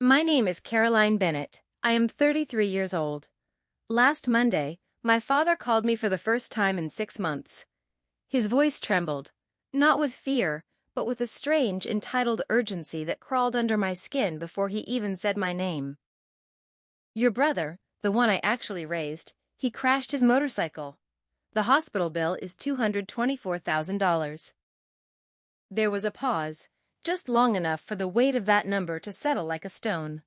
My name is Caroline Bennett. I am 33 years old. Last Monday, my father called me for the first time in 6 months. His voice trembled, not with fear, but with a strange, entitled urgency that crawled under my skin before he even said my name. Your brother, the one I actually raised, he crashed his motorcycle. The hospital bill is $224,000. There was a pause, just long enough for the weight of that number to settle like a stone.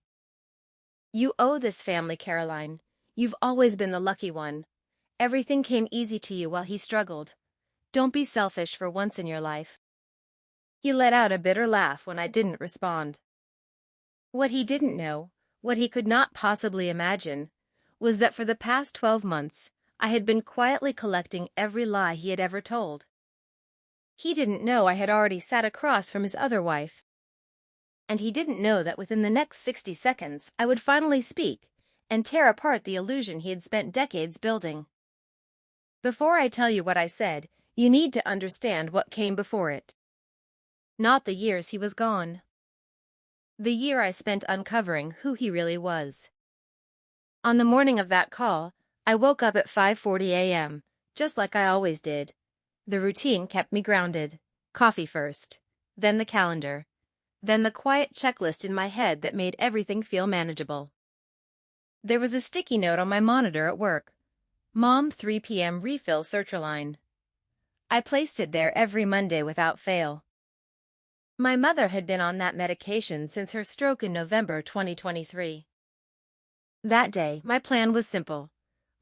You owe this family, Caroline. You've always been the lucky one. Everything came easy to you while he struggled. Don't be selfish for once in your life. He let out a bitter laugh when I didn't respond. What he didn't know, what he could not possibly imagine, was that for the past 12 months, I had been quietly collecting every lie he had ever told. He didn't know I had already sat across from his other wife. And he didn't know that within the next 60 seconds I would finally speak and tear apart the illusion he had spent decades building. Before I tell you what I said, you need to understand what came before it. Not the years he was gone. The year I spent uncovering who he really was. On the morning of that call, I woke up at 5:40 a.m., just like I always did. The routine kept me grounded. Coffee first, then the calendar, then the quiet checklist in my head that made everything feel manageable. There was a sticky note on my monitor at work. Mom, 3 p.m. refill sertraline. I placed it there every Monday without fail. My mother had been on that medication since her stroke in November 2023. That day, my plan was simple.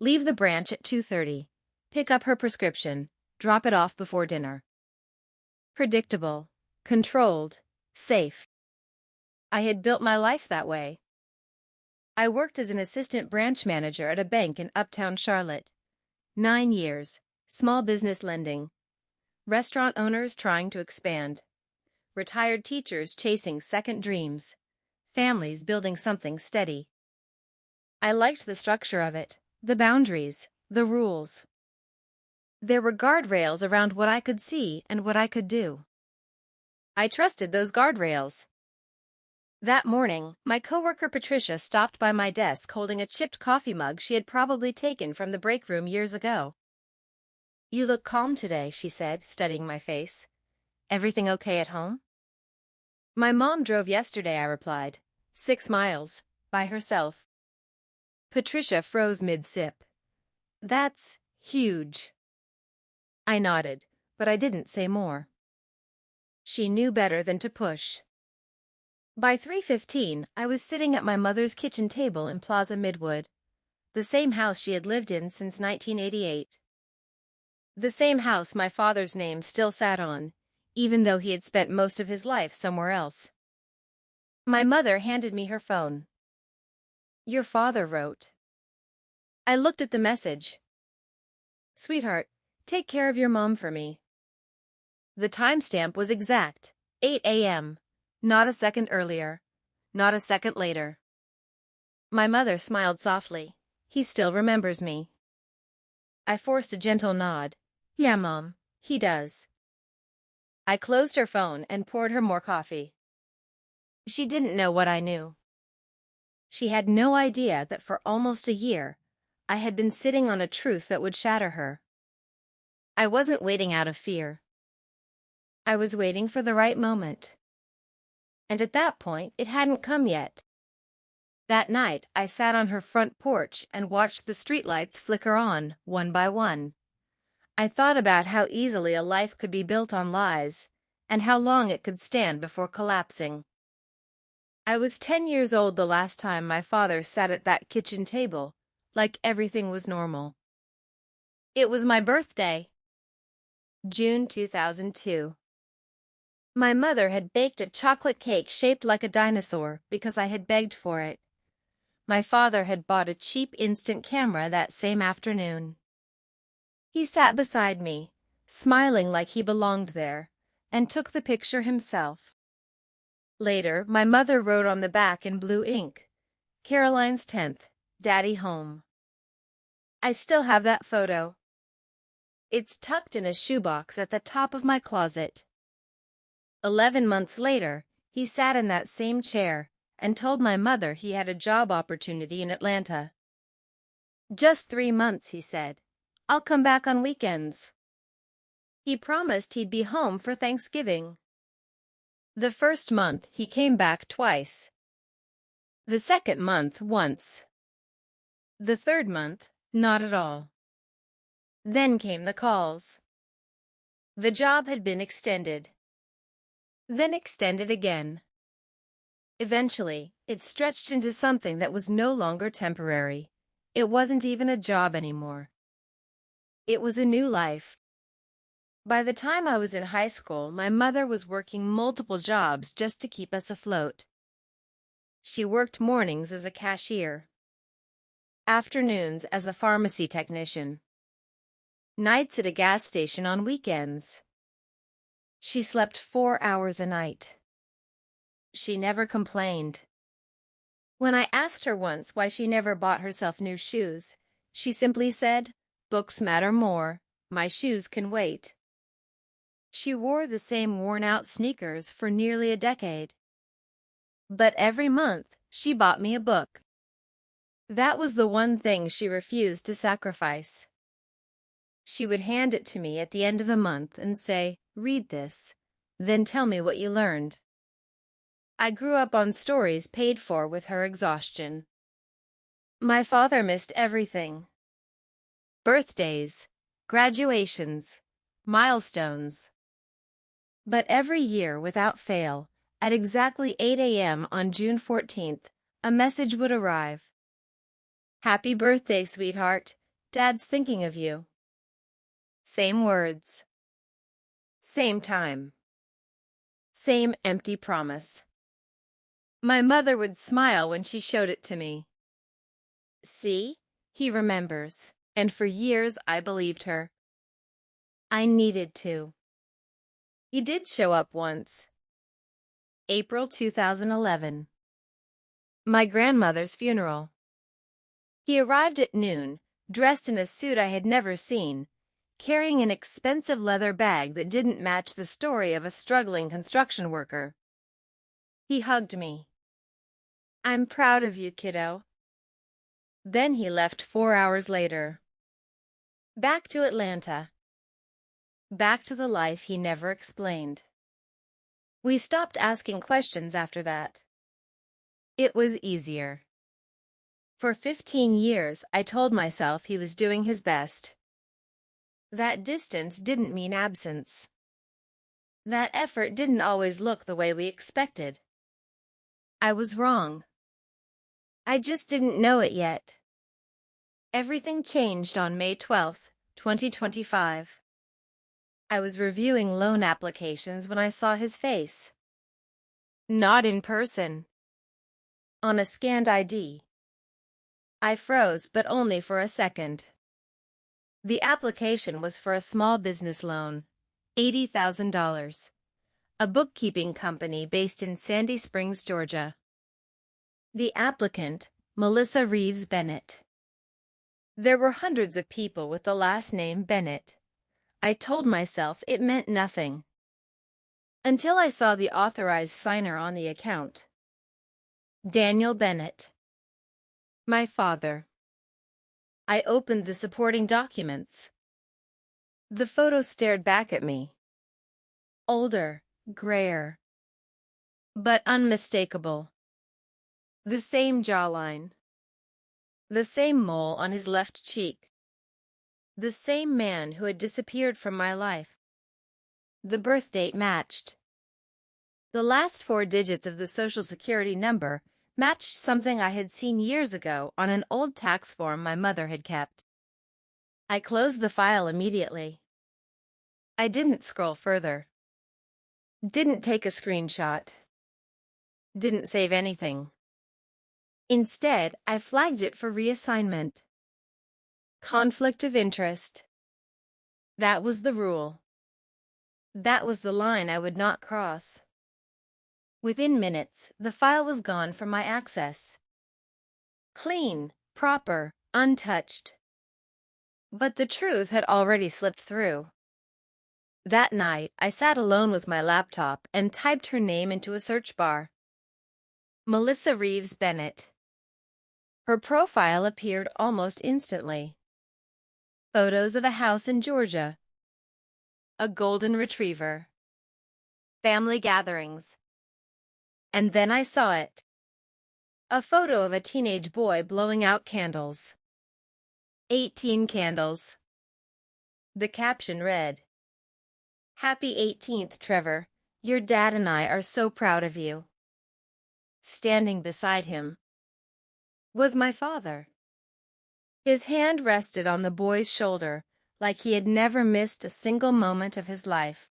Leave the branch at 2:30. Pick up her prescription. Drop it off before dinner. Predictable, controlled, safe. I had built my life that way. I worked as an assistant branch manager at a bank in Uptown Charlotte. 9 years, small business lending. Restaurant owners trying to expand. Retired teachers chasing second dreams. Families building something steady. I liked the structure of it, the boundaries, the rules. There were guardrails around what I could see and what I could do. I trusted those guardrails. That morning, my coworker Patricia stopped by my desk holding a chipped coffee mug she had probably taken from the break room years ago. You look calm today, she said, studying my face. Everything okay at home? My mom drove yesterday, I replied. 6 miles, by herself. Patricia froze mid-sip. That's huge. I nodded, but I didn't say more. She knew better than to push. By 3:15, I was sitting at my mother's kitchen table in Plaza Midwood, the same house she had lived in since 1988. The same house my father's name still sat on, even though he had spent most of his life somewhere else. My mother handed me her phone. Your father wrote. I looked at the message. Sweetheart, take care of your mom for me. The timestamp was exact, 8 a.m., not a second earlier, not a second later. My mother smiled softly. He still remembers me. I forced a gentle nod. Yeah, Mom, he does. I closed her phone and poured her more coffee. She didn't know what I knew. She had no idea that for almost a year, I had been sitting on a truth that would shatter her. I wasn't waiting out of fear. I was waiting for the right moment. And at that point, it hadn't come yet. That night, I sat on her front porch and watched the streetlights flicker on, one by one. I thought about how easily a life could be built on lies, and how long it could stand before collapsing. I was 10 years old the last time my father sat at that kitchen table, like everything was normal. It was my birthday. June 2002. My mother had baked a chocolate cake shaped like a dinosaur because I had begged for it. My father had bought a cheap instant camera that same afternoon. He sat beside me, smiling like he belonged there, and took the picture himself. Later, my mother wrote on the back in blue ink, Caroline's 10th, Daddy home. I still have that photo. It's tucked in a shoebox at the top of my closet. 11 months later, he sat in that same chair, and told my mother he had a job opportunity in Atlanta. "Just 3 months," he said. "I'll come back on weekends." He promised he'd be home for Thanksgiving. The first month, he came back twice. The second month, once. The third month, not at all. Then came the calls. The job had been extended. Then extended again. Eventually, it stretched into something that was no longer temporary. It wasn't even a job anymore. It was a new life. By the time I was in high school, my mother was working multiple jobs just to keep us afloat. She worked mornings as a cashier, afternoons as a pharmacy technician, nights at a gas station on weekends. She slept 4 hours a night. She never complained. When I asked her once why she never bought herself new shoes, she simply said, "Books matter more. My shoes can wait." She wore the same worn-out sneakers for nearly a decade. But every month, she bought me a book. That was the one thing she refused to sacrifice. She would hand it to me at the end of the month and say, "Read this, then tell me what you learned." I grew up on stories paid for with her exhaustion. My father missed everything. Birthdays, graduations, milestones. But every year, without fail, at exactly 8 a.m. on June 14th, a message would arrive. "Happy birthday, sweetheart. Dad's thinking of you." Same words. Same time. Same empty promise. My mother would smile when she showed it to me. "See? He remembers." And for years I believed her. I needed to. He did show up once. April 2011. My grandmother's funeral. He arrived at noon, dressed in a suit I had never seen, carrying an expensive leather bag that didn't match the story of a struggling construction worker. He hugged me. "I'm proud of you, kiddo." Then he left 4 hours later. Back to Atlanta. Back to the life he never explained. We stopped asking questions after that. It was easier. For 15 years, I told myself he was doing his best. That distance didn't mean absence. That effort didn't always look the way we expected. I was wrong. I just didn't know it yet. Everything changed on May 12th, 2025. I was reviewing loan applications when I saw his face. Not in person. On a scanned ID. I froze, but only for a second. The application was for a small business loan, $80,000. A bookkeeping company based in Sandy Springs, Georgia. The applicant, Melissa Reeves Bennett. There were hundreds of people with the last name Bennett. I told myself it meant nothing. Until I saw the authorized signer on the account. Daniel Bennett. My father. I opened the supporting documents. The photo stared back at me. Older, grayer, but unmistakable. The same jawline. The same mole on his left cheek. The same man who had disappeared from my life. The birth date matched. The last 4 digits of the Social Security number matched something I had seen years ago on an old tax form my mother had kept. I closed the file immediately. I didn't scroll further. Didn't take a screenshot. Didn't save anything. Instead, I flagged it for reassignment. Conflict of interest. That was the rule. That was the line I would not cross. Within minutes, the file was gone from my access. Clean, proper, untouched. But the truth had already slipped through. That night, I sat alone with my laptop and typed her name into a search bar. Melissa Reeves Bennett. Her profile appeared almost instantly. Photos of a house in Georgia. A golden retriever. Family gatherings. And then I saw it. A photo of a teenage boy blowing out candles. 18 candles. The caption read, "Happy 18th, Trevor. Your dad and I are so proud of you." Standing beside him was my father. His hand rested on the boy's shoulder like he had never missed a single moment of his life.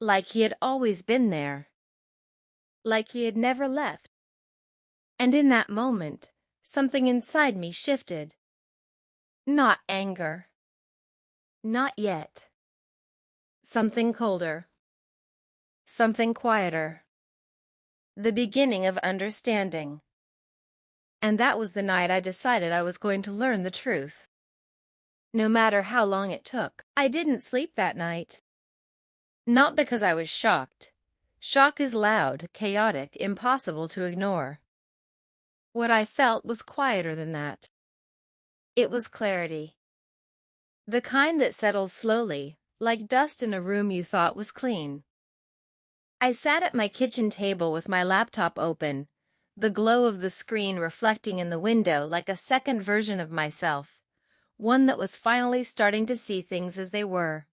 Like he had always been there. Like he had never left. And in that moment, something inside me shifted. Not anger. Not yet. Something colder. Something quieter. The beginning of understanding. And that was the night I decided I was going to learn the truth. No matter how long it took. I didn't sleep that night. Not because I was shocked. Shock is loud, chaotic, impossible to ignore. What I felt was quieter than that. It was clarity. The kind that settles slowly, like dust in a room you thought was clean. I sat at my kitchen table with my laptop open, the glow of the screen reflecting in the window like a second version of myself, one that was finally starting to see things as they were.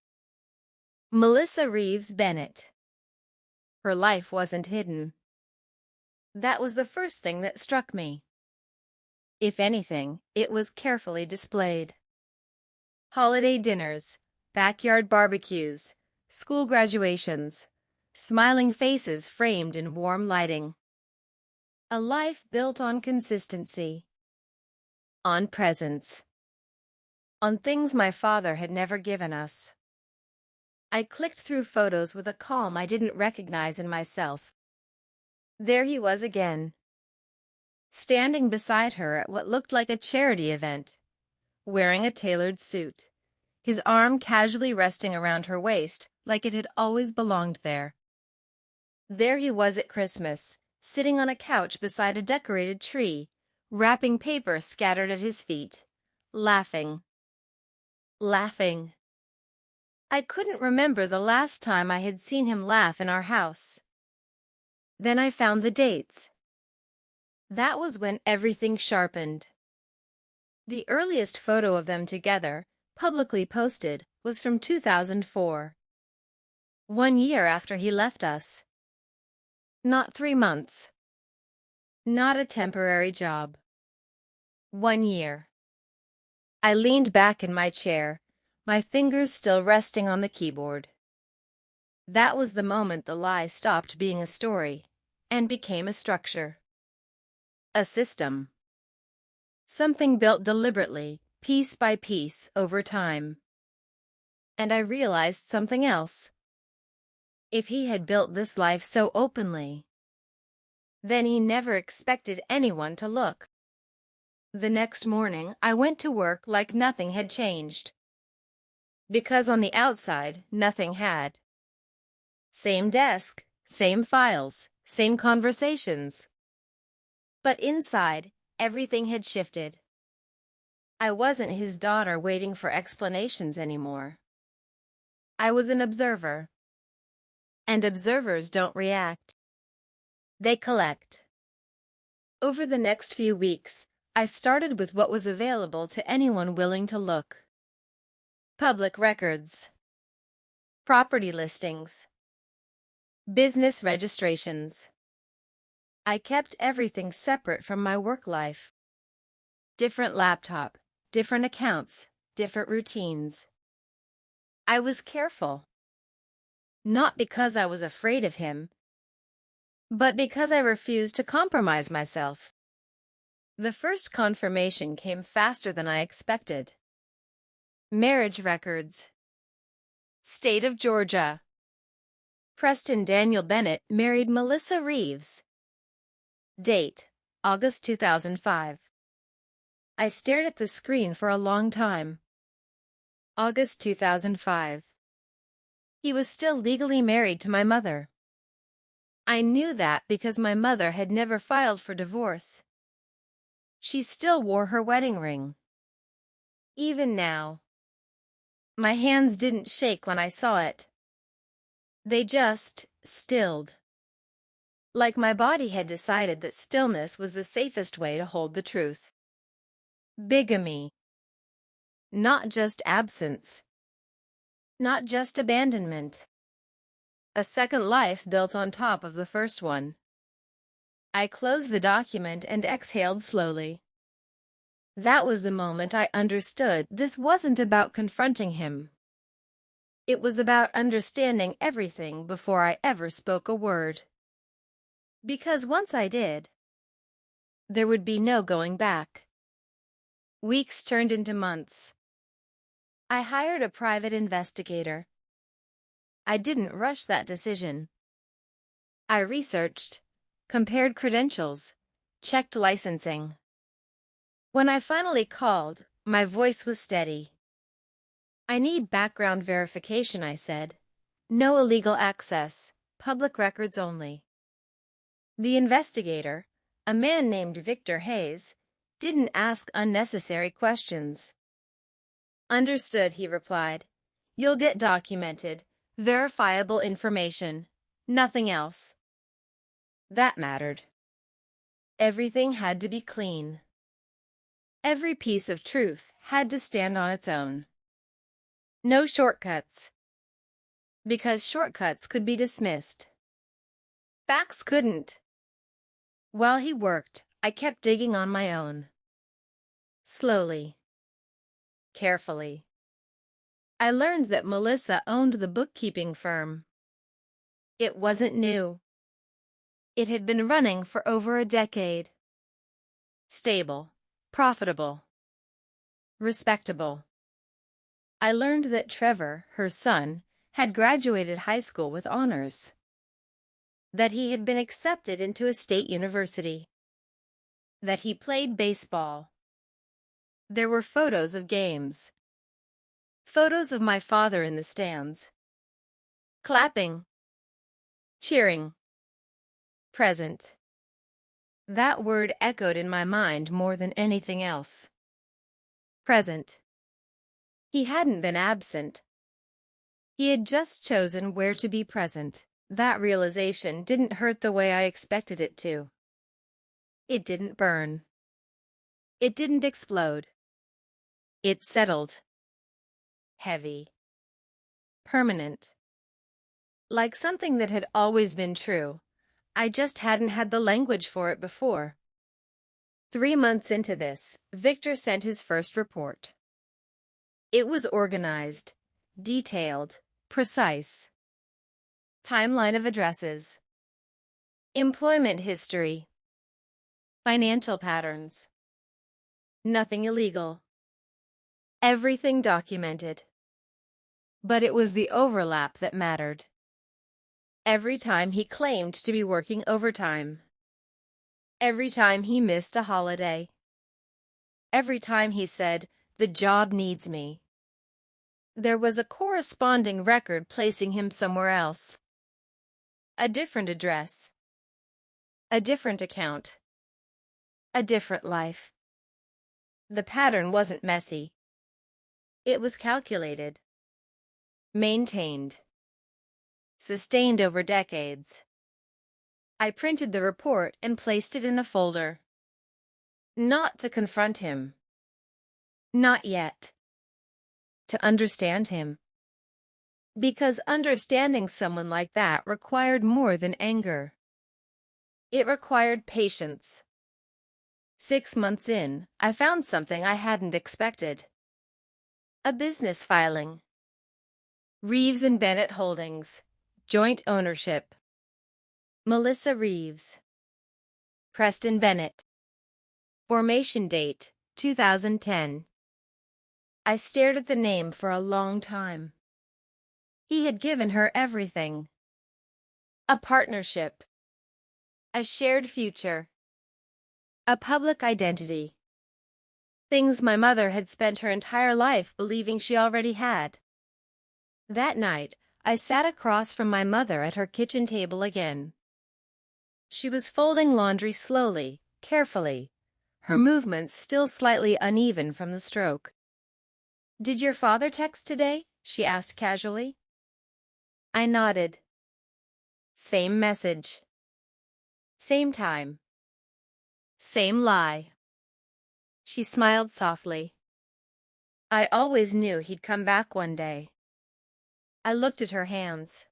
Melissa Reeves Bennett. Her life wasn't hidden. That was the first thing that struck me. If anything, it was carefully displayed. Holiday dinners, backyard barbecues, school graduations, smiling faces framed in warm lighting. A life built on consistency. On presence. On things my father had never given us. I clicked through photos with a calm I didn't recognize in myself. There he was again. Standing beside her at what looked like a charity event, wearing a tailored suit, his arm casually resting around her waist like it had always belonged there. There he was at Christmas, sitting on a couch beside a decorated tree, wrapping paper scattered at his feet, laughing. Laughing. I couldn't remember the last time I had seen him laugh in our house. Then I found the dates. That was when everything sharpened. The earliest photo of them together, publicly posted, was from 2004. 1 year after he left us. Not 3 months. Not a temporary job. 1 year. I leaned back in my chair, my fingers still resting on the keyboard. That was the moment the lie stopped being a story and became a structure. A system. Something built deliberately, piece by piece, over time. And I realized something else. If he had built this life so openly, then he never expected anyone to look. The next morning, I went to work like nothing had changed. Because on the outside, nothing had. Same desk, same files, same conversations. But inside, everything had shifted. I wasn't his daughter waiting for explanations anymore. I was an observer. And observers don't react. They collect. Over the next few weeks, I started with what was available to anyone willing to look. Public records. Property listings. Business registrations. I kept everything separate from my work life. Different laptop, different accounts, different routines. I was careful. Not because I was afraid of him, but because I refused to compromise myself. The first confirmation came faster than I expected. Marriage records. State of Georgia. Preston Daniel Bennett married Melissa Reeves. Date, August 2005. I stared at the screen for a long time. August 2005. He was still legally married to my mother. I knew that because my mother had never filed for divorce. She still wore her wedding ring. Even now. My hands didn't shake when I saw it. They just stilled. Like my body had decided that stillness was the safest way to hold the truth. Bigamy. Not just absence. Not just abandonment. A second life built on top of the first one. I closed the document and exhaled slowly. That was the moment I understood this wasn't about confronting him. It was about understanding everything before I ever spoke a word. Because once I did, there would be no going back. Weeks turned into months. I hired a private investigator. I didn't rush that decision. I researched, compared credentials, checked licensing. When I finally called, my voice was steady. I need background verification, I said. No illegal access, public records only. The investigator, a man named Victor Hayes, didn't ask unnecessary questions. Understood, he replied. You'll get documented, verifiable information. Nothing else. That mattered. Everything had to be clean. Every piece of truth had to stand on its own. No shortcuts. Because shortcuts could be dismissed. Facts couldn't. While he worked, I kept digging on my own. Slowly. Carefully. I learned that Melissa owned the bookkeeping firm. It wasn't new. It had been running for over a decade. Stable, profitable, respectable. I learned that Trevor, her son, had graduated high school with honors. That he had been accepted into a state university. That he played baseball. There were photos of games. Photos of my father in the stands. Clapping. Cheering. Present. That word echoed in my mind more than anything else. Present. He hadn't been absent. He had just chosen where to be present. That realization didn't hurt the way I expected it to. It didn't burn. It didn't explode. It settled. Heavy. Permanent. Like something that had always been true. I just hadn't had the language for it before. 3 months into this, Victor sent his first report. It was organized, detailed, precise. Timeline of addresses. Employment history. Financial patterns. Nothing illegal. Everything documented. But it was the overlap that mattered. Every time he claimed to be working overtime. Every time he missed a holiday. Every time he said, "The job needs me." There was a corresponding record placing him somewhere else. A different address. A different account. A different life. The pattern wasn't messy. It was calculated. Maintained. Sustained over decades. I printed the report and placed it in a folder. Not to confront him. Not yet. To understand him. Because understanding someone like that required more than anger. It required patience. 6 months in, I found something I hadn't expected. A business filing. Reeves and Bennett Holdings. Joint ownership. Melissa Reeves. Preston Bennett. Formation date, 2010. I stared at the name for a long time. He had given her everything. A partnership. A shared future. A public identity. Things my mother had spent her entire life believing she already had. That night, I sat across from my mother at her kitchen table again. She was folding laundry slowly, carefully, her movements still slightly uneven from the stroke. "Did your father text today?" she asked casually. I nodded. Same message. Same time. Same lie. She smiled softly. I always knew he'd come back one day. I looked at her hands.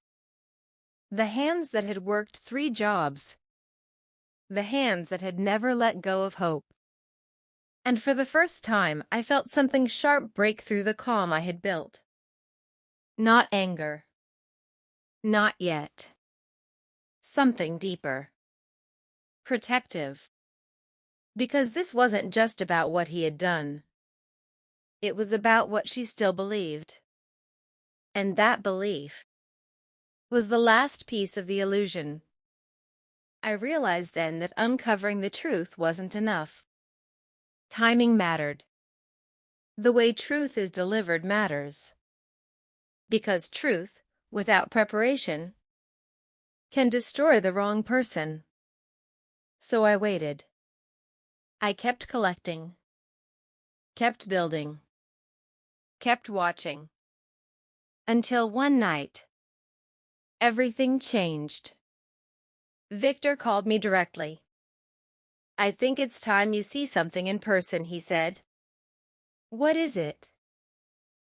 The hands that had worked 3 jobs. The hands that had never let go of hope. And for the first time, I felt something sharp break through the calm I had built. Not anger. Not yet. Something deeper. Protective. Because this wasn't just about what he had done. It was about what she still believed. And that belief was the last piece of the illusion. I realized then that uncovering the truth wasn't enough. Timing mattered. The way truth is delivered matters. Because truth, without preparation, can destroy the wrong person. So I waited. I kept collecting, kept building, kept watching. Until one night, everything changed. Victor called me directly. "I think it's time you see something in person," he said. "What is it?"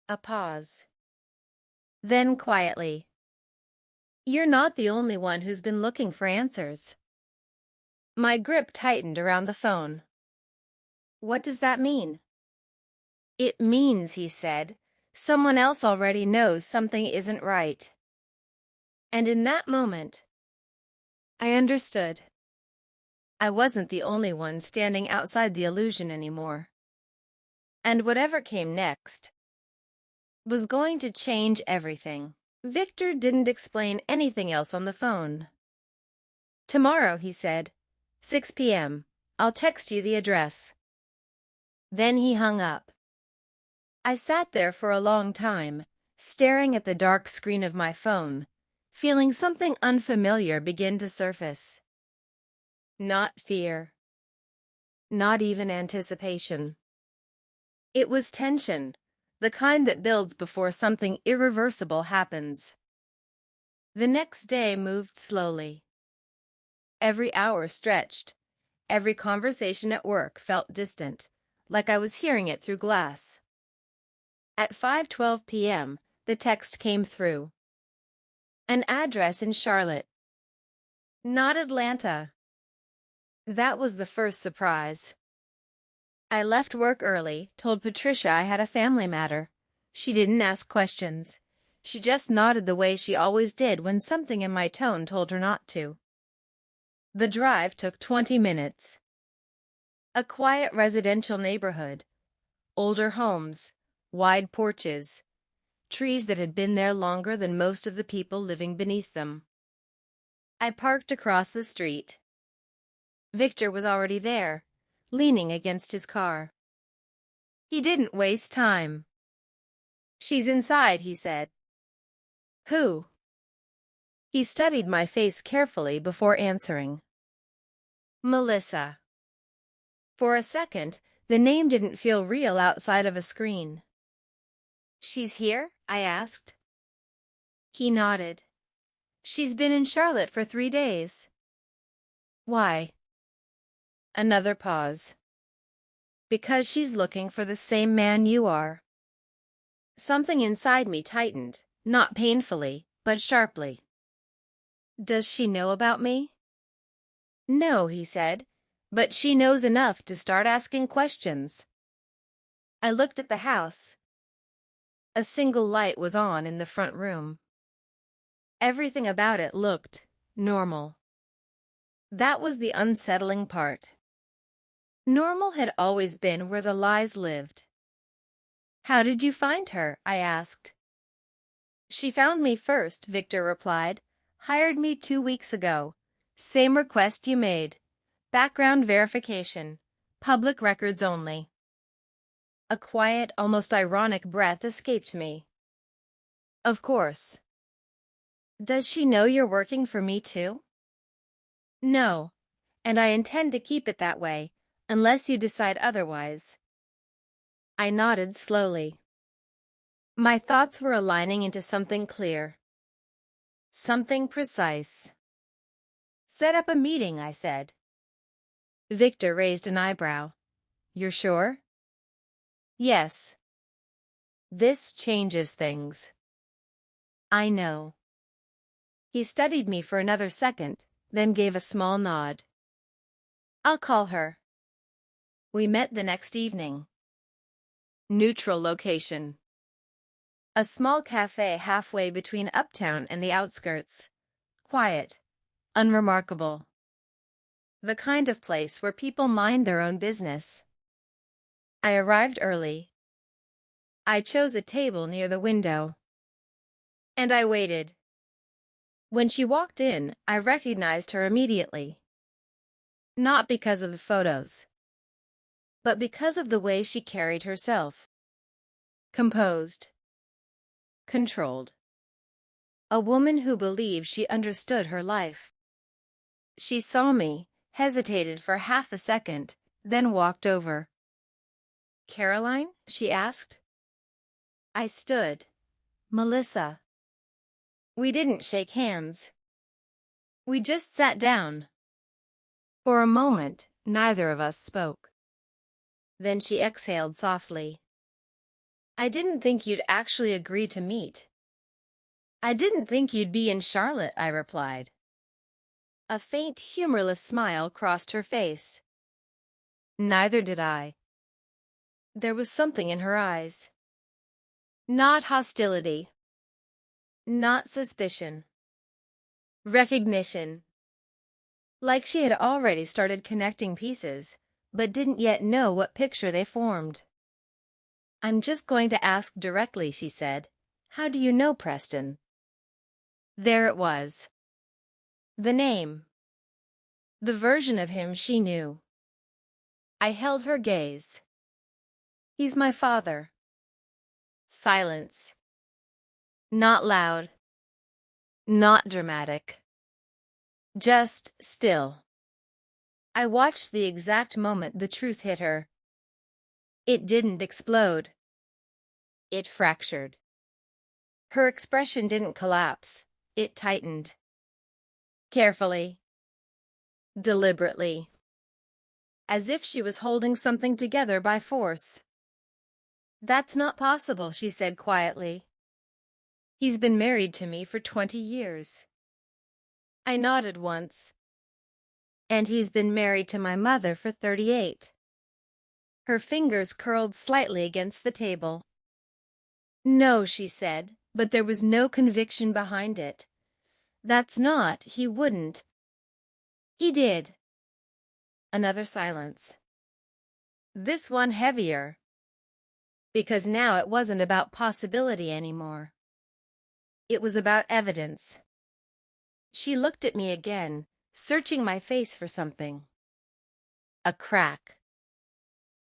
A pause. Then quietly, "You're not the only one who's been looking for answers." My grip tightened around the phone. "What does that mean?" "It means," he said, "someone else already knows something isn't right." And in that moment, I understood. I wasn't the only one standing outside the illusion anymore. And whatever came next was going to change everything. Victor didn't explain anything else on the phone. "Tomorrow," he said, 6 p.m. I'll text you the address." Then he hung up. I sat there for a long time, staring at the dark screen of my phone, feeling something unfamiliar begin to surface. Not fear. Not even anticipation. It was tension, the kind that builds before something irreversible happens. The next day moved slowly. Every hour stretched. Every conversation at work felt distant, like I was hearing it through glass. At 5:12 p.m., the text came through. An address in Charlotte. Not Atlanta. That was the first surprise. I left work early, told Patricia I had a family matter. She didn't ask questions. She just nodded the way she always did when something in my tone told her not to. The drive took 20 minutes. A quiet residential neighborhood. Older homes, wide porches, trees that had been there longer than most of the people living beneath them. I parked across the street. Victor was already there, leaning against his car. He didn't waste time. "She's inside," he said. "Who?" He studied my face carefully before answering. "Melissa." For a second, the name didn't feel real outside of a screen. "She's here?" I asked. He nodded. "She's been in Charlotte for 3 days." "Why?" Another pause. "Because she's looking for the same man you are." Something inside me tightened, not painfully, but sharply. "Does she know about me?" "No," he said, "but she knows enough to start asking questions." I looked at the house. A single light was on in the front room. Everything about it looked normal. That was the unsettling part. Normal had always been where the lies lived. "How did you find her?" I asked. "She found me first," Victor replied. "Hired me 2 weeks ago. Same request you made. Background verification. Public records only." A quiet, almost ironic breath escaped me. "Of course." "Does she know you're working for me too?" No, and I intend to keep it that way, unless you decide otherwise. I nodded slowly. My thoughts were aligning into something clear. Something precise. Set up a meeting, I said. Victor raised an eyebrow. You're sure? Yes. This changes things. I know. He studied me for another second, then gave a small nod. I'll call her. We met the next evening. Neutral location. A small cafe halfway between uptown and the outskirts. Quiet. Unremarkable. The kind of place where people mind their own business. I arrived early. I chose a table near the window. And I waited. When she walked in, I recognized her immediately. Not because of the photos, but because of the way she carried herself. Composed. Controlled. A woman who believed she understood her life. She saw me, hesitated for half a second, then walked over. Caroline? She asked. I stood. Melissa. We didn't shake hands. We just sat down. For a moment, neither of us spoke. Then she exhaled softly. I didn't think you'd actually agree to meet. I didn't think you'd be in Charlotte, I replied. A faint, humorless smile crossed her face. Neither did I. There was something in her eyes. Not hostility. Not suspicion. Recognition. Like she had already started connecting pieces, but didn't yet know what picture they formed. I'm just going to ask directly, she said. How do you know Preston? There it was. The name. The version of him she knew. I held her gaze. He's my father. Silence. Not loud. Not dramatic. Just still. I watched the exact moment the truth hit her. It didn't explode. It fractured. Her expression didn't collapse. It tightened. Carefully. Deliberately. As if she was holding something together by force. That's not possible, she said quietly. He's been married to me for 20 years. I nodded once. And he's been married to my mother for 38. Her fingers curled slightly against the table. No, she said, but there was no conviction behind it. That's not, he wouldn't. He did. Another silence. This one heavier. Because now it wasn't about possibility anymore. It was about evidence. She looked at me again, searching my face for something. A crack.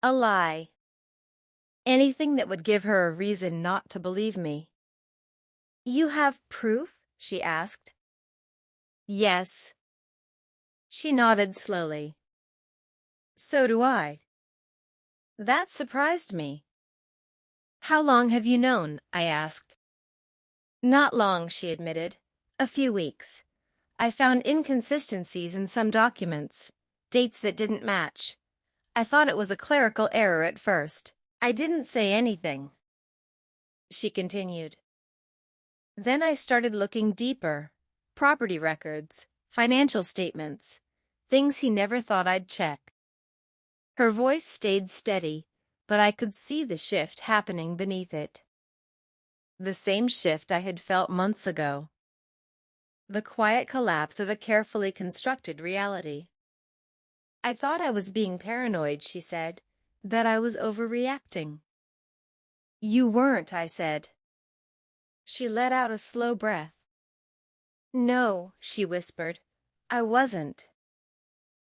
A lie. Anything that would give her a reason not to believe me. You have proof? She asked. Yes. She nodded slowly. So do I. That surprised me. How long have you known? I asked. Not long, she admitted. A few weeks. I found inconsistencies in some documents, dates that didn't match. I thought it was a clerical error at first. I didn't say anything. She continued. Then I started looking deeper. Property records, financial statements, things he never thought I'd check. Her voice stayed steady, but I could see the shift happening beneath it. The same shift I had felt months ago. The quiet collapse of a carefully constructed reality. I thought I was being paranoid, she said, that I was overreacting. You weren't, I said. She let out a slow breath. No, she whispered, I wasn't.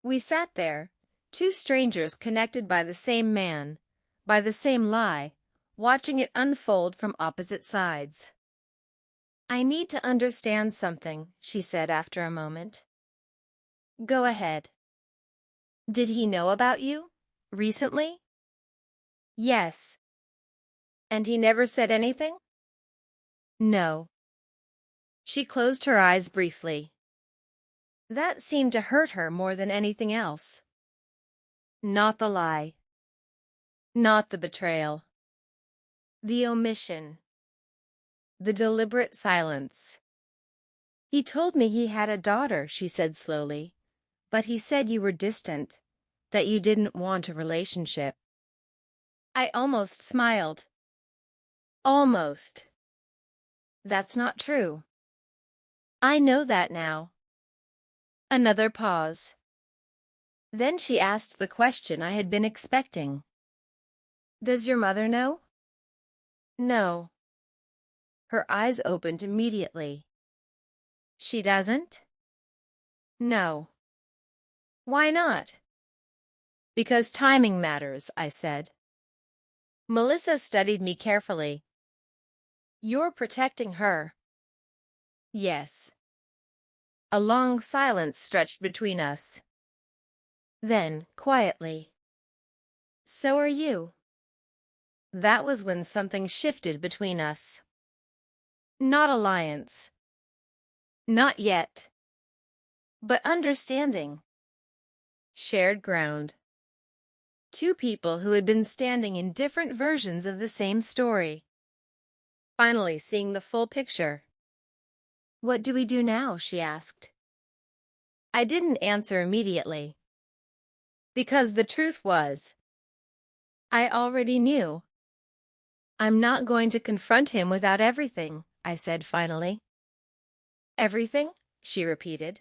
We sat there, two strangers connected by the same man, by the same lie, watching it unfold from opposite sides. I need to understand something, she said after a moment. Go ahead. Did he know about you? Recently? Yes. And he never said anything? No. She closed her eyes briefly. That seemed to hurt her more than anything else. Not the lie. Not the betrayal. The omission. The deliberate silence. He told me he had a daughter, she said slowly, but he said you were distant, that you didn't want a relationship. I almost smiled. Almost. That's not true. I know that now. Another pause. Then she asked the question I had been expecting. Does your mother know? No. Her eyes opened immediately. She doesn't? No. Why not? Because timing matters, I said. Melissa studied me carefully. You're protecting her. Yes. A long silence stretched between us. Then, quietly, so are you. That was when something shifted between us. Not alliance. Not yet. But understanding. Shared ground. Two people who had been standing in different versions of the same story. Finally seeing the full picture. What do we do now? She asked. I didn't answer immediately. Because the truth was, I already knew. I'm not going to confront him without everything, I said finally. Everything? She repeated.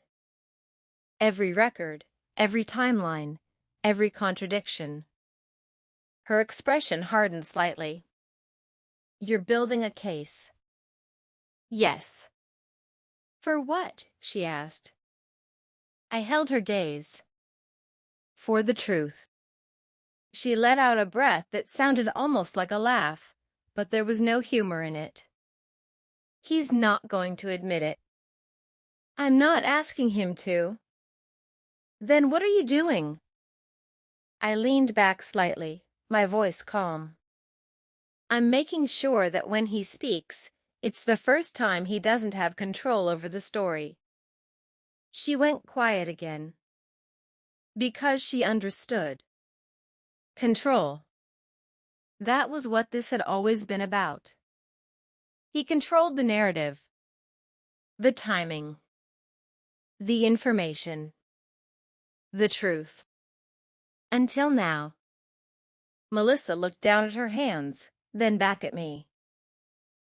Every record, every timeline, every contradiction. Her expression hardened slightly. You're building a case. Yes. For what? She asked. I held her gaze. For the truth. She let out a breath that sounded almost like a laugh, but there was no humor in it. He's not going to admit it. I'm not asking him to. Then what are you doing? I leaned back slightly, my voice calm. I'm making sure that when he speaks, it's the first time he doesn't have control over the story. She went quiet again. Because she understood. Control. That was what this had always been about. He controlled the narrative, the timing, the information, the truth. Until now. Melissa looked down at her hands, then back at me.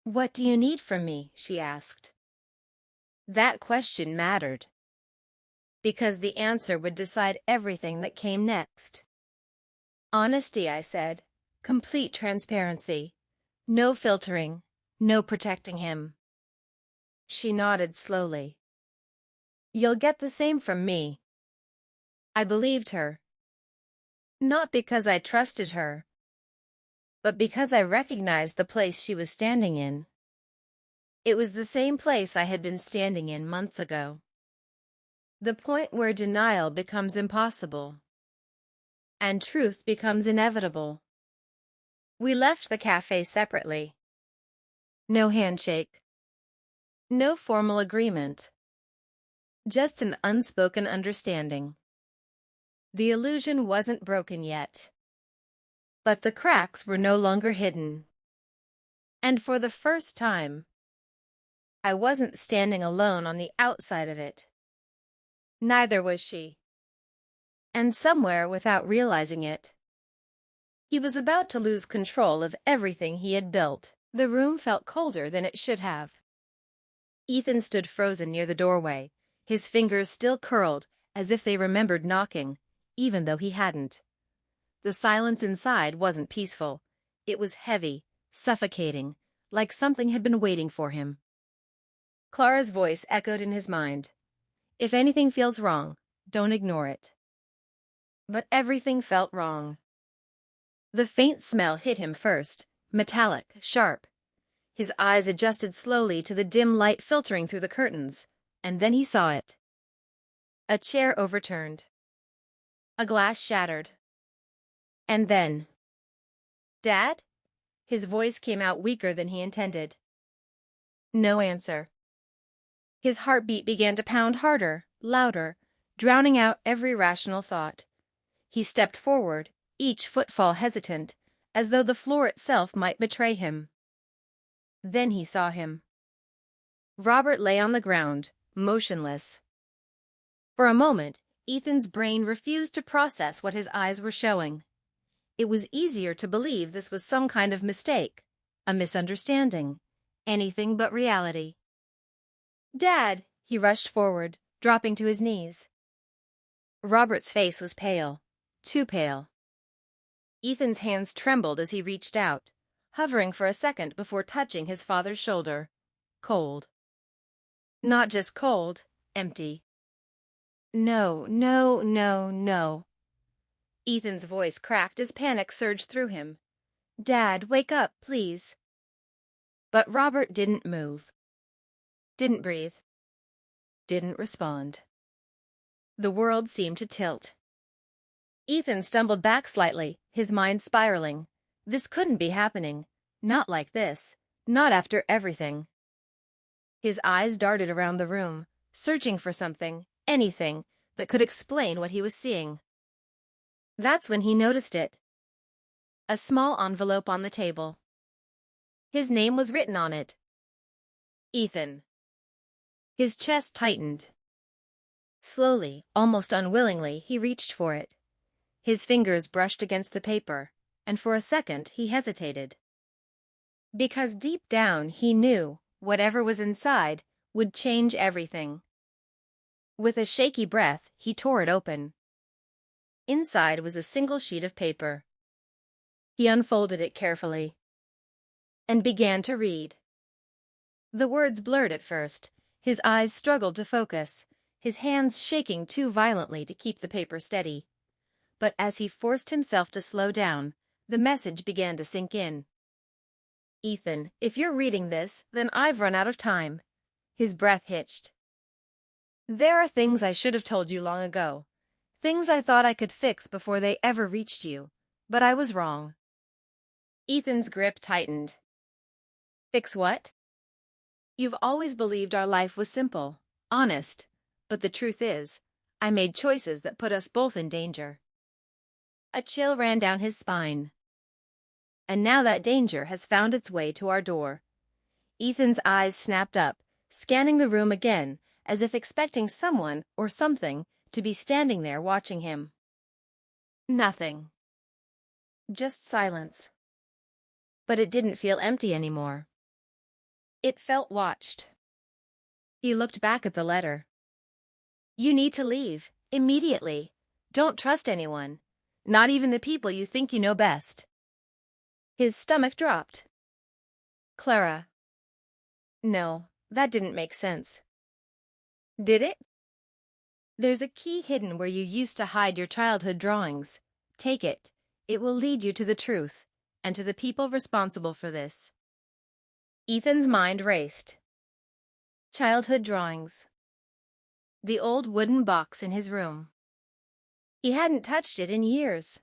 What do you need from me? She asked. That question mattered. Because the answer would decide everything that came next. Honesty, I said. Complete transparency. No filtering. No protecting him. She nodded slowly. You'll get the same from me. I believed her. Not because I trusted her, but because I recognized the place she was standing in. It was the same place I had been standing in months ago. The point where denial becomes impossible, and truth becomes inevitable. We left the cafe separately. No handshake. No formal agreement. Just an unspoken understanding. The illusion wasn't broken yet. But the cracks were no longer hidden. And for the first time, I wasn't standing alone on the outside of it. Neither was she. And somewhere, without realizing it, he was about to lose control of everything he had built. The room felt colder than it should have. Ethan stood frozen near the doorway, his fingers still curled as if they remembered knocking, even though he hadn't. The silence inside wasn't peaceful. It was heavy, suffocating, like something had been waiting for him. Clara's voice echoed in his mind. If anything feels wrong, don't ignore it. But everything felt wrong. The faint smell hit him first, metallic, sharp. His eyes adjusted slowly to the dim light filtering through the curtains, and then he saw it. A chair overturned. A glass shattered. And then, "Dad?" His voice came out weaker than he intended. No answer. His heartbeat began to pound harder, louder, drowning out every rational thought. He stepped forward, each footfall hesitant, as though the floor itself might betray him. Then he saw him. Robert lay on the ground, motionless. For a moment, Ethan's brain refused to process what his eyes were showing. It was easier to believe this was some kind of mistake, a misunderstanding, anything but reality. "Dad!" He rushed forward, dropping to his knees. Robert's face was pale, too pale. Ethan's hands trembled as he reached out, hovering for a second before touching his father's shoulder. Cold. Not just cold, empty. "No, no, no, no." Ethan's voice cracked as panic surged through him. "Dad, wake up, please." But Robert didn't move. Didn't breathe. Didn't respond. The world seemed to tilt. Ethan stumbled back slightly, his mind spiraling. This couldn't be happening. Not like this. Not after everything. His eyes darted around the room, searching for something, anything, that could explain what he was seeing. That's when he noticed it. A small envelope on the table. His name was written on it. Ethan. His chest tightened. Slowly, almost unwillingly, he reached for it. His fingers brushed against the paper, and for a second he hesitated. Because deep down he knew whatever was inside would change everything. With a shaky breath, he tore it open. Inside was a single sheet of paper. He unfolded it carefully and began to read. The words blurred at first. His eyes struggled to focus, his hands shaking too violently to keep the paper steady. But as he forced himself to slow down, the message began to sink in. "Ethan, if you're reading this, then I've run out of time." His breath hitched. "There are things I should have told you long ago. Things I thought I could fix before they ever reached you. But I was wrong." Ethan's grip tightened. "Fix what?" "You've always believed our life was simple, honest. But the truth is, I made choices that put us both in danger." A chill ran down his spine. "And now that danger has found its way to our door." Ethan's eyes snapped up, scanning the room again, as if expecting someone or something to be standing there watching him. Nothing. Just silence. But it didn't feel empty anymore. It felt watched. He looked back at the letter. "You need to leave, immediately. Don't trust anyone, not even the people you think you know best." His stomach dropped. Clara. No, that didn't make sense. Did it? "There's a key hidden where you used to hide your childhood drawings. Take it. It will lead you to the truth, and to the people responsible for this." Ethan's mind raced. Childhood drawings. The old wooden box in his room. He hadn't touched it in years.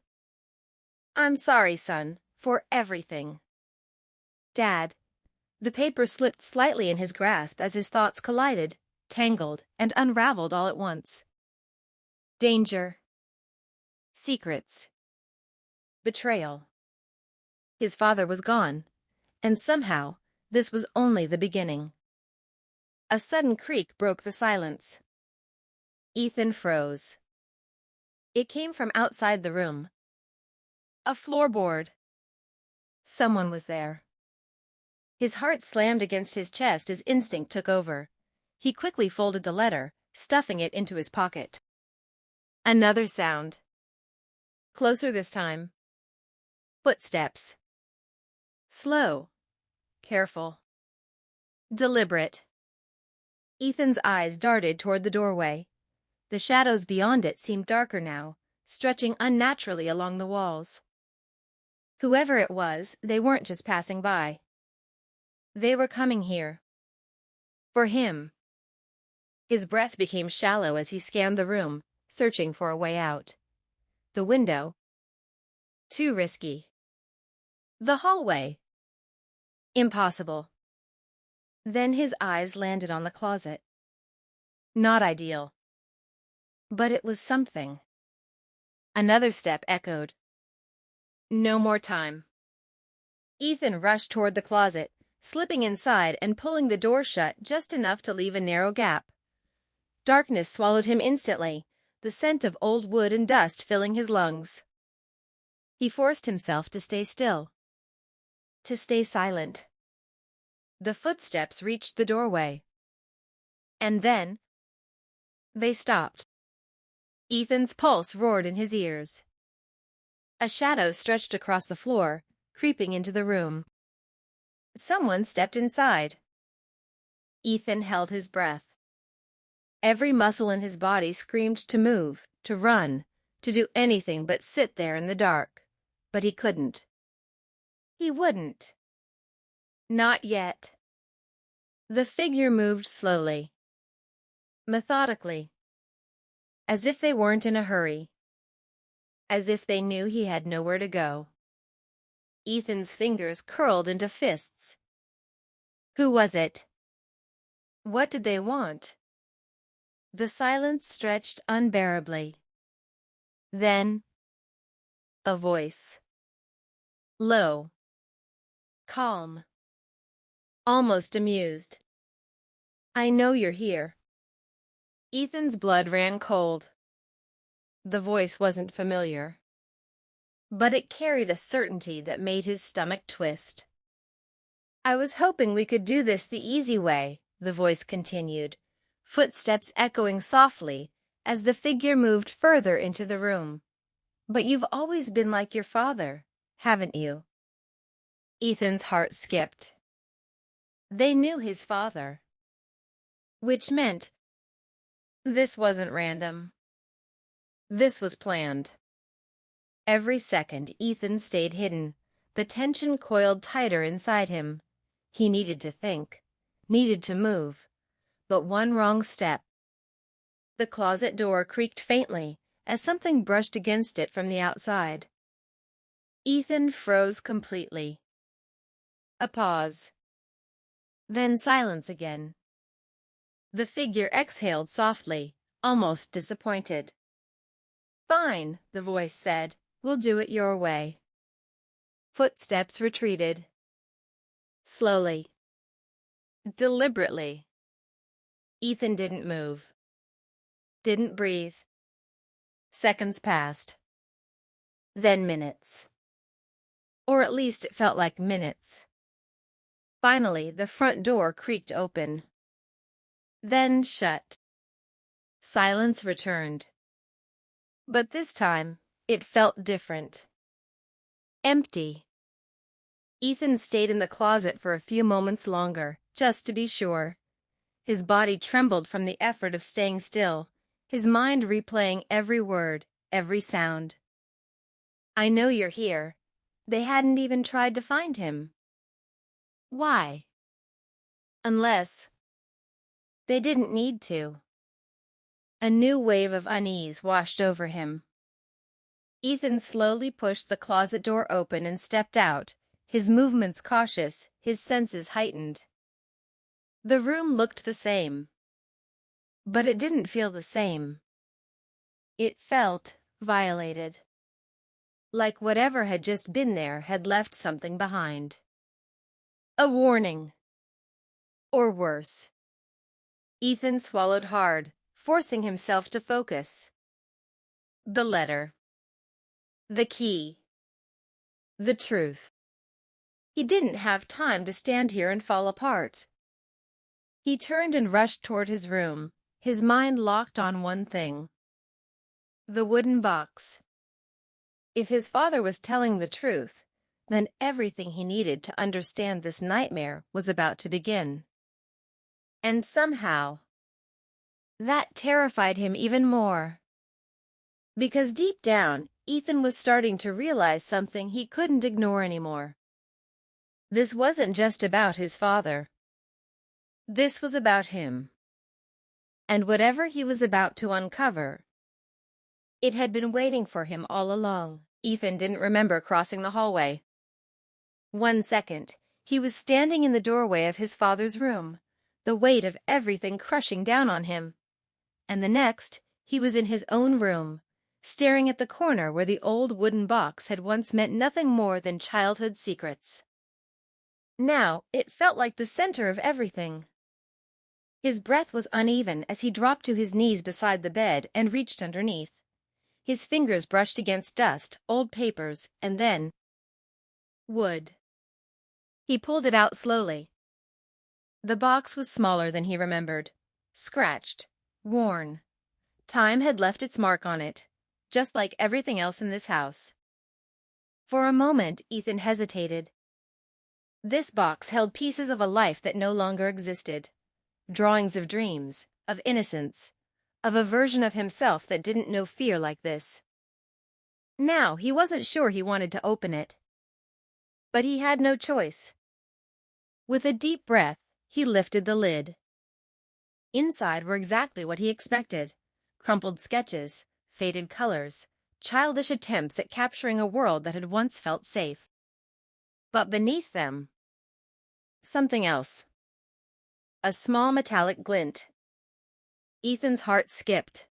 "I'm sorry, son, for everything." "Dad." The paper slipped slightly in his grasp as his thoughts collided, tangled, and unraveled all at once. Danger. Secrets. Betrayal. His father was gone, and somehow this was only the beginning. A sudden creak broke the silence. Ethan froze. It came from outside the room. A floorboard. Someone was there. His heart slammed against his chest as instinct took over. He quickly folded the letter, stuffing it into his pocket. Another sound. Closer this time. Footsteps. Slow. Careful. Deliberate. Ethan's eyes darted toward the doorway. The shadows beyond it seemed darker now, stretching unnaturally along the walls. Whoever it was, they weren't just passing by. They were coming here. For him. His breath became shallow as he scanned the room, searching for a way out. The window. Too risky. The hallway. Impossible. Then his eyes landed on the closet. Not ideal. But it was something. Another step echoed. No more time. Ethan rushed toward the closet, slipping inside and pulling the door shut just enough to leave a narrow gap. Darkness swallowed him instantly, the scent of old wood and dust filling his lungs. He forced himself to stay still. To stay silent. The footsteps reached the doorway. And then they stopped. Ethan's pulse roared in his ears. A shadow stretched across the floor, creeping into the room. Someone stepped inside. Ethan held his breath. Every muscle in his body screamed to move, to run, to do anything but sit there in the dark. But he couldn't. He wouldn't. Not yet. The figure moved slowly, methodically, as if they weren't in a hurry, as if they knew he had nowhere to go. Ethan's fingers curled into fists. Who was it? What did they want? The silence stretched unbearably. Then, a voice. Low. Calm. Almost amused. I know you're here. Ethan's blood ran cold. The voice wasn't familiar, but it carried a certainty that made his stomach twist. I was hoping we could do this the easy way, the voice continued, footsteps echoing softly as the figure moved further into the room. But you've always been like your father, haven't you? Ethan's heart skipped. They knew his father, which meant this wasn't random. This was planned. Every second Ethan stayed hidden, the tension coiled tighter inside him. He needed to think, needed to move, but one wrong step. The closet door creaked faintly as something brushed against it from the outside. Ethan froze completely. A pause. Then silence again. The figure exhaled softly, almost disappointed. Fine, the voice said. We'll do it your way. Footsteps retreated. Slowly. Deliberately. Ethan didn't move. Didn't breathe. Seconds passed. Then minutes. Or at least it felt like minutes. Finally, the front door creaked open. Then shut. Silence returned. But this time, it felt different. Empty. Ethan stayed in the closet for a few moments longer, just to be sure. His body trembled from the effort of staying still, his mind replaying every word, every sound. I know you're here. They hadn't even tried to find him. Why? Unless they didn't need to. A new wave of unease washed over him. Ethan slowly pushed the closet door open and stepped out, his movements cautious, his senses heightened. The room looked the same. But it didn't feel the same. It felt violated. Like whatever had just been there had left something behind. A warning. Or worse. Ethan swallowed hard, forcing himself to focus. The letter. The key. The truth. He didn't have time to stand here and fall apart. He turned and rushed toward his room, his mind locked on one thing. The wooden box. If his father was telling the truth, then everything he needed to understand this nightmare was about to begin. And somehow, that terrified him even more. Because deep down, Ethan was starting to realize something he couldn't ignore anymore. This wasn't just about his father. This was about him. And whatever he was about to uncover, it had been waiting for him all along. Ethan didn't remember crossing the hallway. 1 second, he was standing in the doorway of his father's room, the weight of everything crushing down on him. And the next, he was in his own room, staring at the corner where the old wooden box had once meant nothing more than childhood secrets. Now, it felt like the center of everything. His breath was uneven as he dropped to his knees beside the bed and reached underneath. His fingers brushed against dust, old papers, and then wood. He pulled it out slowly. The box was smaller than he remembered, scratched, worn. Time had left its mark on it, just like everything else in this house. For a moment, Ethan hesitated. This box held pieces of a life that no longer existed. Drawings of dreams, of innocence, of a version of himself that didn't know fear like this. Now, he wasn't sure he wanted to open it. But he had no choice. With a deep breath, he lifted the lid. Inside were exactly what he expected: crumpled sketches, faded colors, childish attempts at capturing a world that had once felt safe. But beneath them, something else. A small metallic glint. Ethan's heart skipped.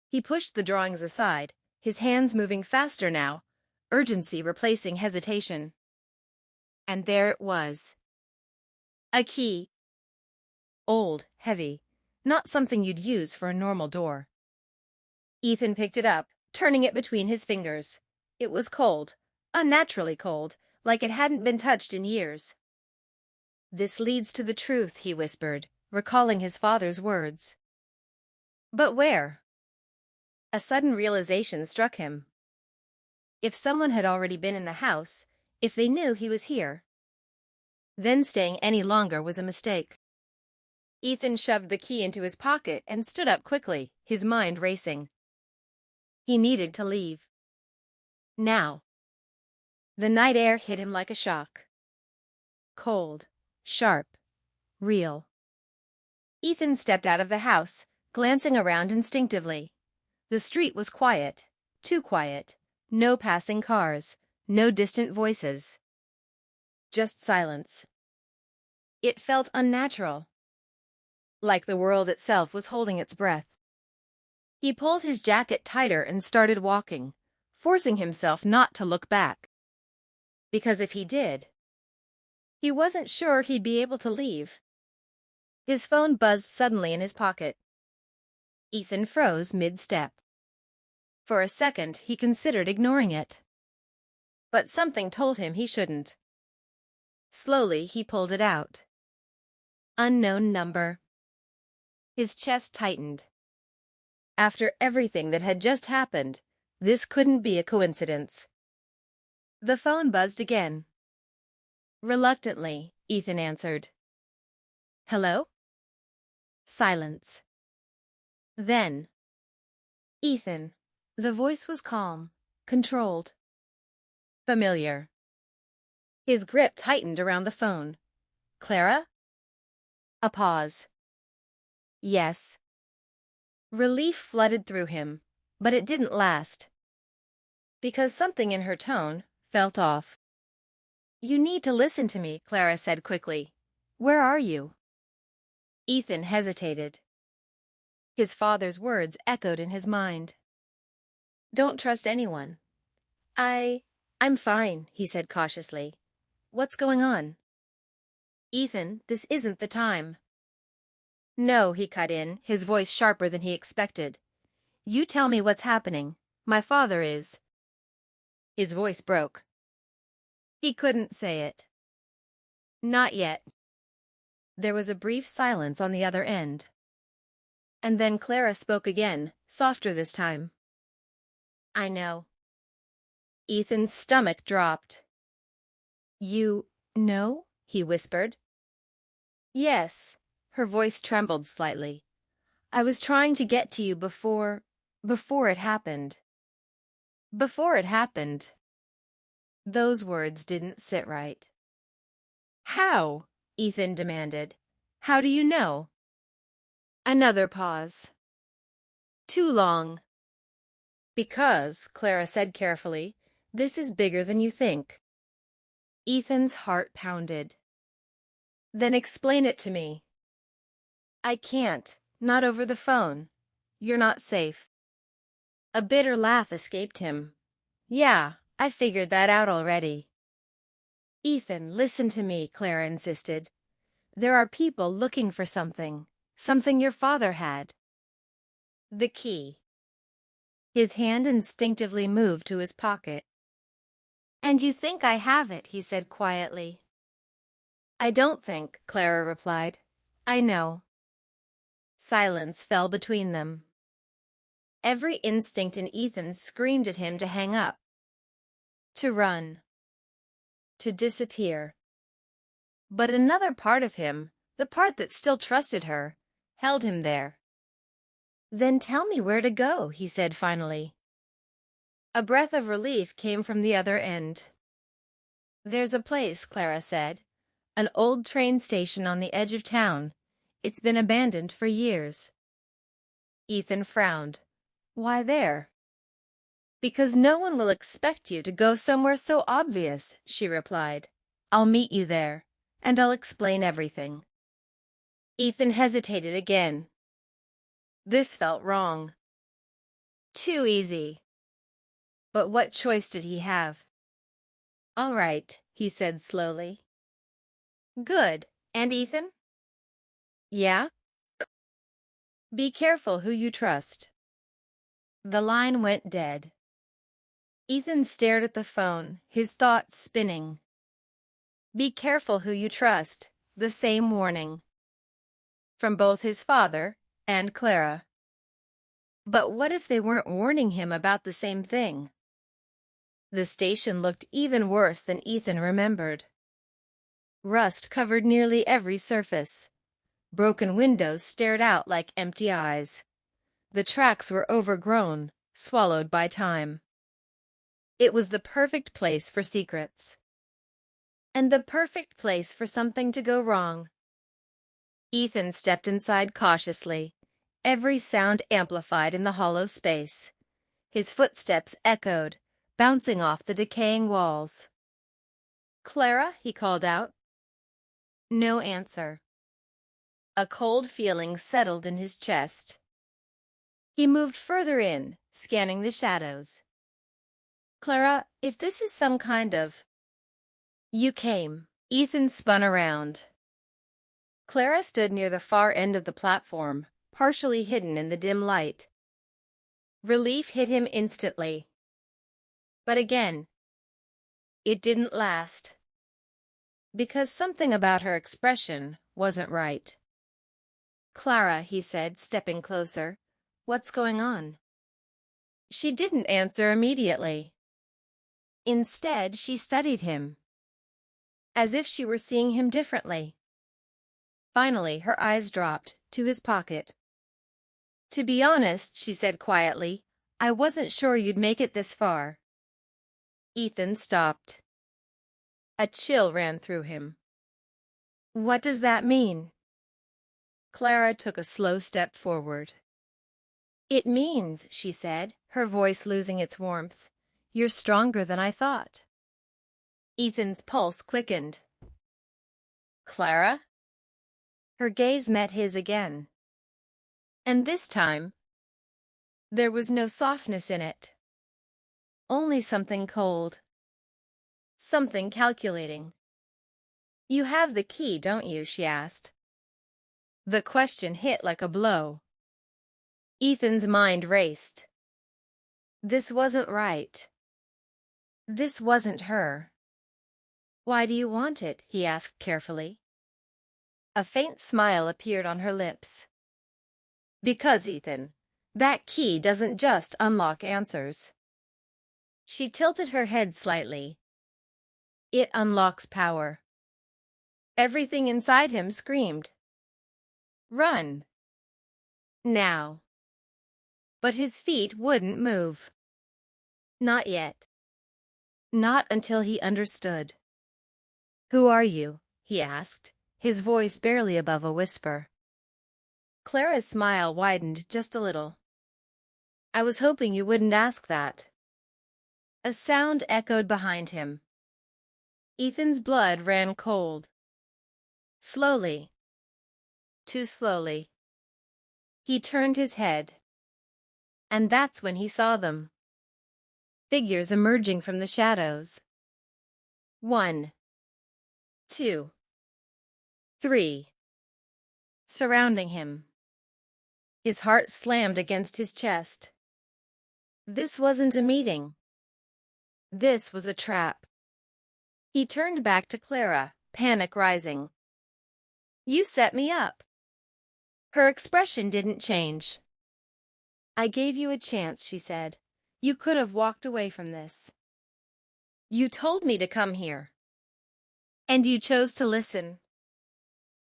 He pushed the drawings aside, his hands moving faster now, urgency replacing hesitation. And there it was. A key. Old, heavy, not something you'd use for a normal door. Ethan picked it up, turning it between his fingers. It was cold, unnaturally cold, like it hadn't been touched in years. "This leads to the truth," he whispered, recalling his father's words. But where? A sudden realization struck him. If someone had already been in the house, if they knew he was here, then staying any longer was a mistake. Ethan shoved the key into his pocket and stood up quickly, his mind racing. He needed to leave. Now. The night air hit him like a shock. Cold, sharp, real. Ethan stepped out of the house, glancing around instinctively. The street was quiet, too quiet. No passing cars, no distant voices. Just silence. It felt unnatural, like the world itself was holding its breath. He pulled his jacket tighter and started walking, forcing himself not to look back. Because if he did, he wasn't sure he'd be able to leave. His phone buzzed suddenly in his pocket. Ethan froze mid-step. For a second, he considered ignoring it. But something told him he shouldn't. Slowly, he pulled it out. Unknown number. His chest tightened. After everything that had just happened, this couldn't be a coincidence. The phone buzzed again. Reluctantly, Ethan answered. "Hello?" Silence. Then, "Ethan." The voice was calm, controlled, familiar. His grip tightened around the phone. "Clara?" A pause. "Yes." Relief flooded through him, but it didn't last. Because something in her tone felt off. "You need to listen to me," Clara said quickly. "Where are you?" Ethan hesitated. His father's words echoed in his mind. "Don't trust anyone." I'm fine," he said cautiously. "What's going on?" "Ethan, this isn't the time." "No," he cut in, his voice sharper than he expected. "You tell me what's happening. My father is—" His voice broke. He couldn't say it. "Not yet." There was a brief silence on the other end. And then Clara spoke again, softer this time. "I know." Ethan's stomach dropped. "You know?" he whispered. "Yes." Her voice trembled slightly. "I was trying to get to you before it happened." Before it happened. Those words didn't sit right. "How?" Ethan demanded. "How do you know?" Another pause. Too long. Because, Clara said carefully, this is bigger than you think. Ethan's heart pounded. Then explain it to me. I can't, not over the phone. You're not safe. A bitter laugh escaped him. Yeah, I figured that out already. Ethan, listen to me, Clara insisted. There are people looking for something your father had. The key. His hand instinctively moved to his pocket. And you think I have it, he said quietly. I don't think, Clara replied. I know. Silence fell between them. Every instinct in Ethan screamed at him to hang up, to run, to disappear. But another part of him, the part that still trusted her, held him there. Then tell me where to go, he said finally. A breath of relief came from the other end. There's a place, Clara said. An old train station on the edge of town. It's been abandoned for years. Ethan frowned. Why there? Because no one will expect you to go somewhere so obvious, she replied. I'll meet you there, and I'll explain everything. Ethan hesitated again. This felt wrong. Too easy. But what choice did he have? All right, he said slowly. Good. And Ethan? Yeah? Be careful who you trust. The line went dead. Ethan stared at the phone, his thoughts spinning. Be careful who you trust. The same warning. From both his father and Clara. But what if they weren't warning him about the same thing? The station looked even worse than Ethan remembered. Rust covered nearly every surface. Broken windows stared out like empty eyes. The tracks were overgrown, swallowed by time. It was the perfect place for secrets. And the perfect place for something to go wrong. Ethan stepped inside cautiously, every sound amplified in the hollow space. His footsteps echoed, bouncing off the decaying walls. Clara, he called out. No answer. A cold feeling settled in his chest. He moved further in, scanning the shadows. Clara, if this is some kind of... You came. Ethan spun around. Clara stood near the far end of the platform, partially hidden in the dim light. Relief hit him instantly. But again, it didn't last. Because something about her expression wasn't right. Clara, he said, stepping closer, what's going on? She didn't answer immediately. Instead, she studied him, as if she were seeing him differently. Finally, her eyes dropped to his pocket. To be honest, she said quietly, I wasn't sure you'd make it this far. Ethan stopped. A chill ran through him. What does that mean? Clara took a slow step forward. It means, she said, her voice losing its warmth, you're stronger than I thought. Ethan's pulse quickened. Clara? Her gaze met his again. And this time, there was no softness in it. Only something cold. Something calculating. You have the key, don't you? She asked. The question hit like a blow. Ethan's mind raced. This wasn't right. This wasn't her. Why do you want it? He asked carefully. A faint smile appeared on her lips. Because, Ethan, that key doesn't just unlock answers. She tilted her head slightly. It unlocks power. Everything inside him screamed. Run. Now. But his feet wouldn't move. Not yet. Not until he understood. Who are you? He asked, his voice barely above a whisper. Clara's smile widened just a little. I was hoping you wouldn't ask that. A sound echoed behind him. Ethan's blood ran cold. Slowly. Too slowly. He turned his head. And that's when he saw them. Figures emerging from the shadows. 1, 2, 3. Surrounding him. His heart slammed against his chest. This wasn't a meeting. This was a trap. He turned back to Clara, panic rising. You set me up. Her expression didn't change. I gave you a chance, she said. You could have walked away from this. You told me to come here. And you chose to listen.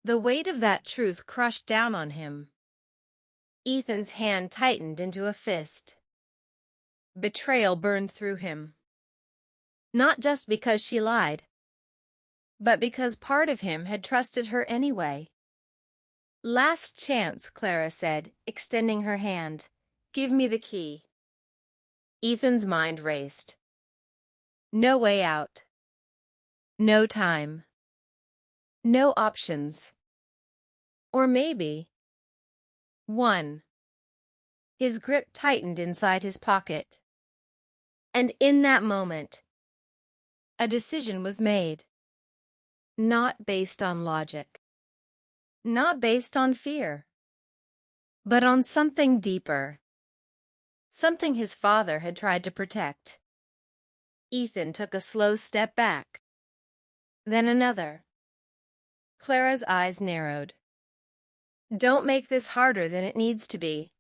The weight of that truth crushed down on him. Ethan's hand tightened into a fist. Betrayal burned through him. Not just because she lied, but because part of him had trusted her anyway. Last chance, Clara said, extending her hand. Give me the key. Ethan's mind raced. No way out. No time. No options. Or maybe... 1. His grip tightened inside his pocket. And in that moment, a decision was made. Not based on logic. Not based on fear. But on something deeper. Something his father had tried to protect. Ethan took a slow step back. Then another. Clara's eyes narrowed. Don't make this harder than it needs to be.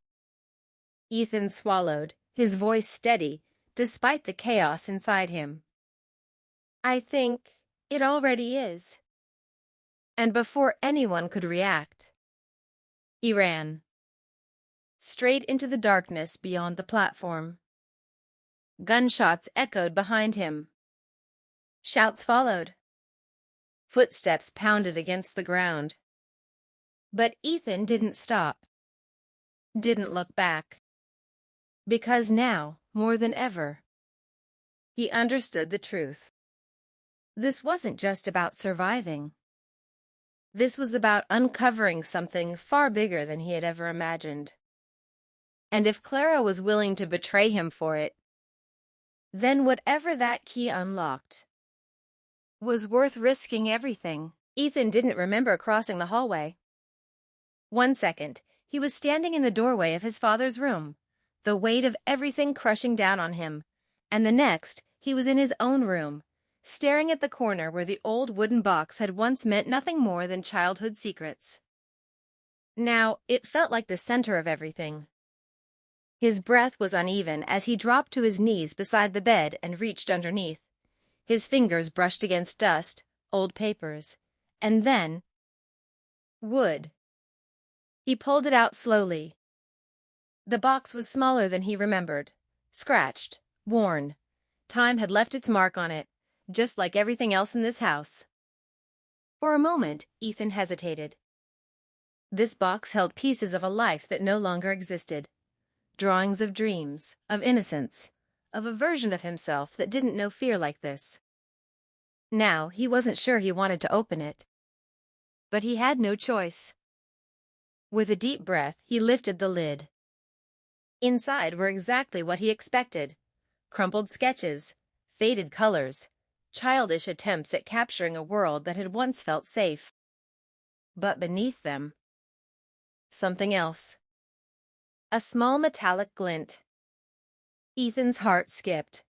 Ethan swallowed, his voice steady, despite the chaos inside him. I think it already is. And before anyone could react, he ran. Straight into the darkness beyond the platform. Gunshots echoed behind him. Shouts followed. Footsteps pounded against the ground. But Ethan didn't stop. Didn't look back. Because now, more than ever, he understood the truth. This wasn't just about surviving. This was about uncovering something far bigger than he had ever imagined. And if Clara was willing to betray him for it, then whatever that key unlocked was worth risking everything. Ethan didn't remember crossing the hallway. 1 second, he was standing in the doorway of his father's room, the weight of everything crushing down on him, and the next, he was in his own room, staring at the corner where the old wooden box had once meant nothing more than childhood secrets. Now, it felt like the center of everything. His breath was uneven as he dropped to his knees beside the bed and reached underneath. His fingers brushed against dust, old papers, and then... wood. He pulled it out slowly. The box was smaller than he remembered, scratched, worn. Time had left its mark on it, just like everything else in this house. For a moment, Ethan hesitated. This box held pieces of a life that no longer existed. Drawings of dreams, of innocence, of a version of himself that didn't know fear like this. Now, he wasn't sure he wanted to open it. But he had no choice. With a deep breath, he lifted the lid. Inside were exactly what he expected. Crumpled sketches, faded colors, childish attempts at capturing a world that had once felt safe. But beneath them, something else. A small metallic glint. Ethan's heart skipped.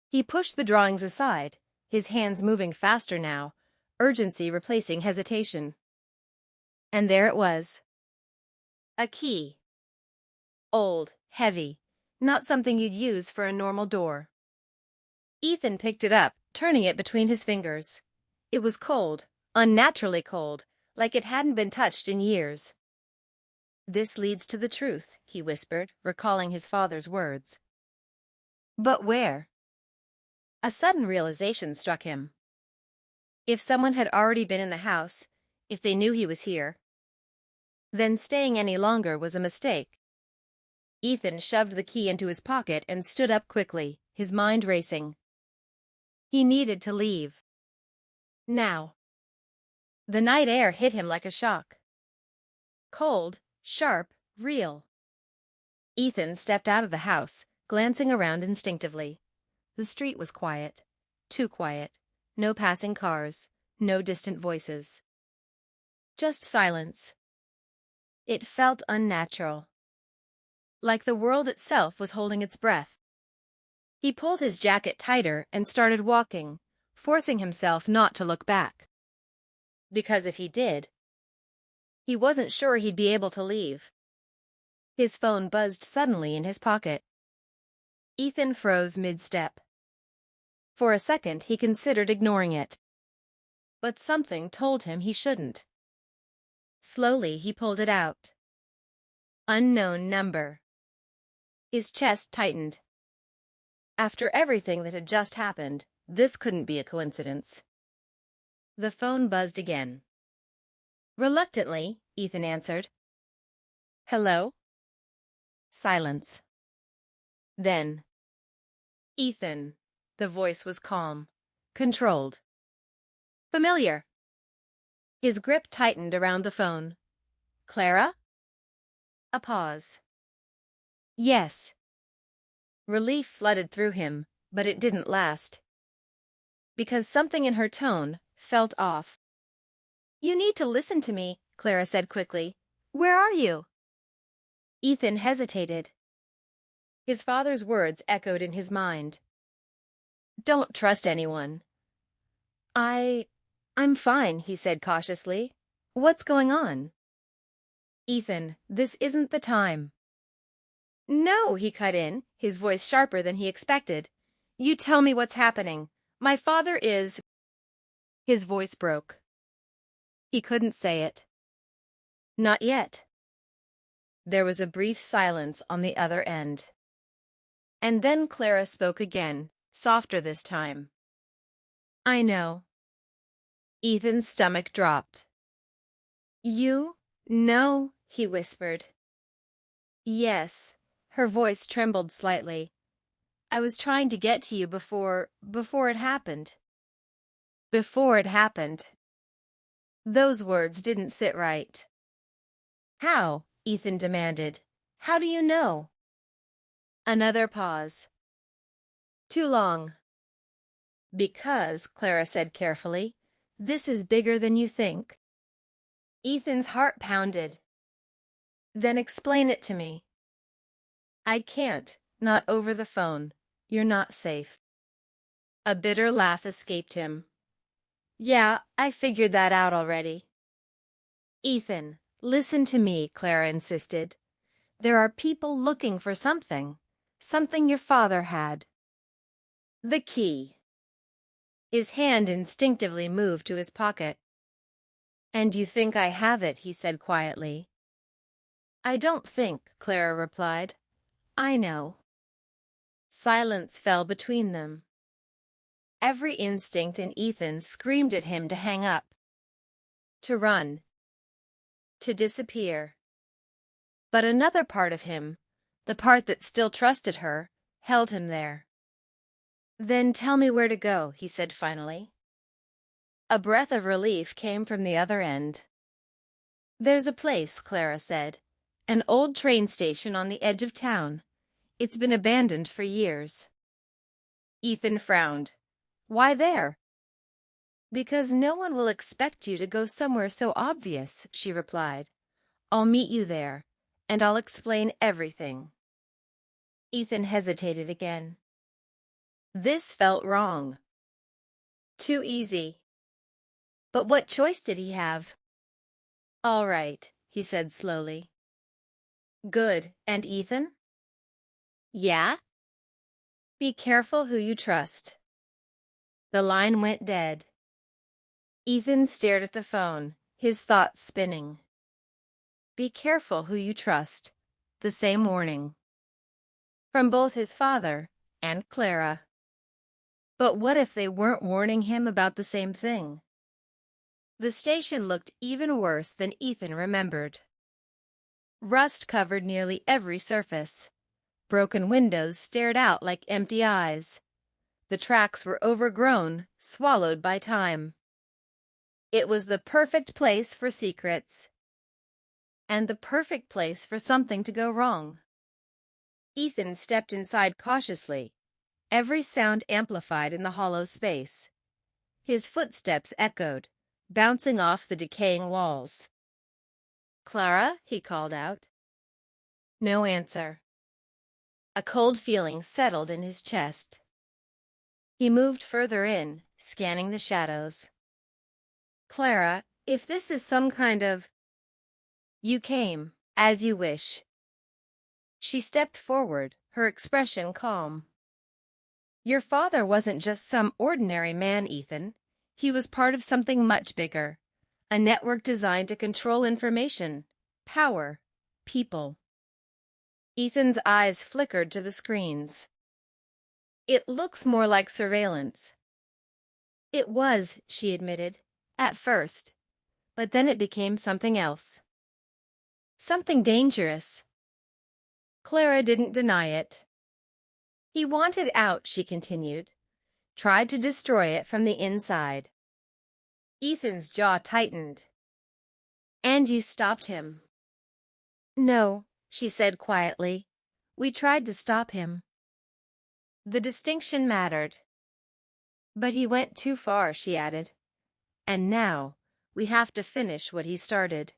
He pushed the drawings aside, his hands moving faster now, urgency replacing hesitation. And there it was. A key. Old, heavy, not something you'd use for a normal door. Ethan picked it up, turning it between his fingers. It was cold, unnaturally cold, like it hadn't been touched in years. This leads to the truth, he whispered, recalling his father's words. But where? A sudden realization struck him. If someone had already been in the house, if they knew he was here, Then staying any longer was a mistake. Ethan shoved the key into his pocket and stood up quickly, his mind racing. He needed to leave. Now. The night air hit him like a shock. Cold, sharp, real. Ethan stepped out of the house, glancing around instinctively. The street was quiet. Too quiet. No passing cars. No distant voices. Just silence. It felt unnatural. Like the world itself was holding its breath. He pulled his jacket tighter and started walking, forcing himself not to look back. Because if he did, he wasn't sure he'd be able to leave. His phone buzzed suddenly in his pocket. Ethan froze mid-step. For a second, he considered ignoring it. But something told him he shouldn't. Slowly, he pulled it out. Unknown number. His chest tightened. After everything that had just happened, this couldn't be a coincidence. The phone buzzed again. Reluctantly, Ethan answered. Hello? Silence. Then, Ethan. The voice was calm, controlled. Familiar. His grip tightened around the phone. Clara? A pause. Yes. Relief flooded through him, but it didn't last. Because something in her tone felt off. You need to listen to me, Clara said quickly. Where are you? Ethan hesitated. His father's words echoed in his mind. Don't trust anyone. I'm fine, he said cautiously. What's going on? Ethan, this isn't the time. No, he cut in, his voice sharper than he expected. You tell me what's happening. My father is... His voice broke. He couldn't say it. Not yet. There was a brief silence on the other end. And then Clara spoke again, softer this time. I know. Ethan's stomach dropped. You know, he whispered. Yes. Her voice trembled slightly. I was trying to get to you before it happened. Before it happened. Those words didn't sit right. How? Ethan demanded. How do you know? Another pause. Too long. Because, Clara said carefully, this is bigger than you think. Ethan's heart pounded. Then explain it to me. I can't, not over the phone. You're not safe. A bitter laugh escaped him. Yeah, I figured that out already. Ethan, listen to me, Clara insisted. There are people looking for something your father had. The key. His hand instinctively moved to his pocket. And you think I have it, he said quietly. I don't think, Clara replied. I know. Silence fell between them. Every instinct in Ethan screamed at him to hang up, to run, to disappear. But another part of him, the part that still trusted her, held him there. Then tell me where to go, he said finally. A breath of relief came from the other end. There's a place, Clara said. An old train station on the edge of town. It's been abandoned for years. Ethan frowned. Why there? Because no one will expect you to go somewhere so obvious, she replied. I'll meet you there, and I'll explain everything. Ethan hesitated again. This felt wrong. Too easy. But what choice did he have? All right, he said slowly. Good. And Ethan? Yeah? Be careful who you trust. The line went dead. Ethan stared at the phone, his thoughts spinning. Be careful who you trust. The same warning. From both his father and Clara. But what if they weren't warning him about the same thing? The station looked even worse than Ethan remembered. Rust covered nearly every surface. Broken windows stared out like empty eyes. The tracks were overgrown, swallowed by time. It was the perfect place for secrets, and the perfect place for something to go wrong. Ethan stepped inside cautiously, every sound amplified in the hollow space. His footsteps echoed, bouncing off the decaying walls. "Clara?" he called out. No answer. A cold feeling settled in his chest. He moved further in, scanning the shadows. "Clara, if this is some kind of—" "You came, as you wish." She stepped forward, her expression calm. "Your father wasn't just some ordinary man, Ethan. He was part of something much bigger. A network designed to control information, power, people." Ethan's eyes flickered to the screens. "It looks more like surveillance." "It was," she admitted, "at first. But then it became something else. Something dangerous." Clara didn't deny it. "He wanted out," she continued. "Tried to destroy it from the inside." Ethan's jaw tightened. "And you stopped him." "No," she said quietly. "We tried to stop him." The distinction mattered. "But he went too far," she added. "And now, we have to finish what he started."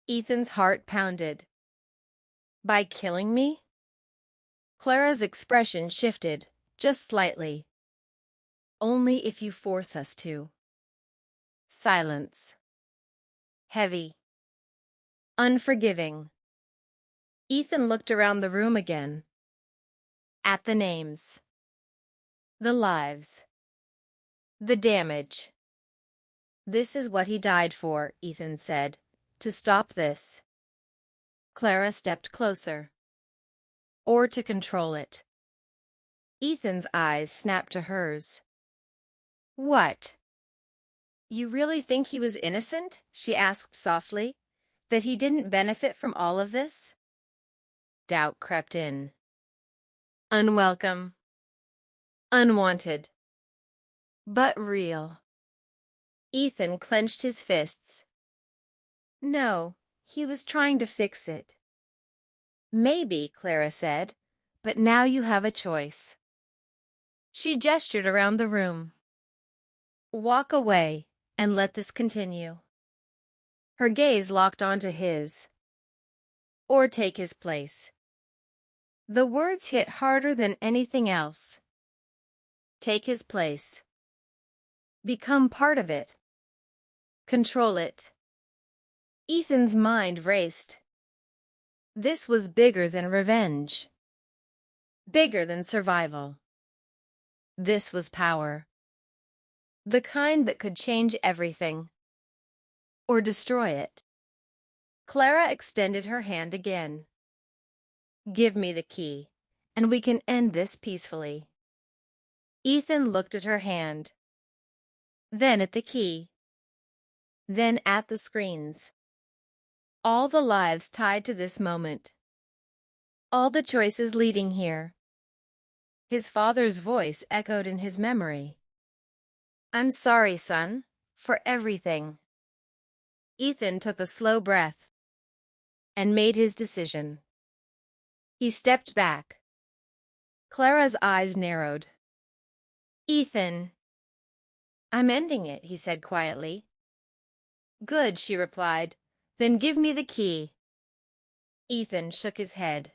Ethan's heart pounded. "By killing me?" Clara's expression shifted, just slightly. "Only if you force us to." Silence. Heavy. Unforgiving. Ethan looked around the room again. At the names. The lives. The damage. "This is what he died for," Ethan said. "To stop this." Clara stepped closer. "Or to control it." Ethan's eyes snapped to hers. "What?" "You really think he was innocent?" she asked softly. "That he didn't benefit from all of this?" Doubt crept in. Unwelcome. Unwanted. But real. Ethan clenched his fists. "No, he was trying to fix it." "Maybe," Clara said, "but now you have a choice." She gestured around the room. "Walk away and let this continue." Her gaze locked onto his. "Or take his place." The words hit harder than anything else. Take his place. Become part of it. Control it. Ethan's mind raced. This was bigger than revenge. Bigger than survival. This was power. The kind that could change everything. Or destroy it. Clara extended her hand again. "Give me the key, and we can end this peacefully." Ethan looked at her hand. Then at the key. Then at the screens. All the lives tied to this moment. All the choices leading here. His father's voice echoed in his memory. "I'm sorry, son, for everything." Ethan took a slow breath and made his decision. He stepped back. Clara's eyes narrowed. "Ethan." "I'm ending it," he said quietly. "Good," she replied. "Then give me the key." Ethan shook his head.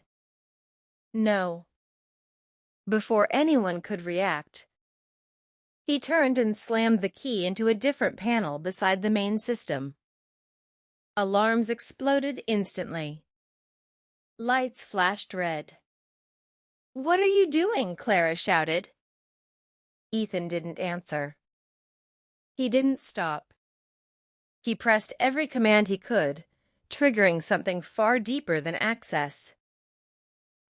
"No." Before anyone could react, he turned and slammed the key into a different panel beside the main system. Alarms exploded instantly. Lights flashed red. "What are you doing?" Clara shouted. Ethan didn't answer. He didn't stop. He pressed every command he could, triggering something far deeper than access.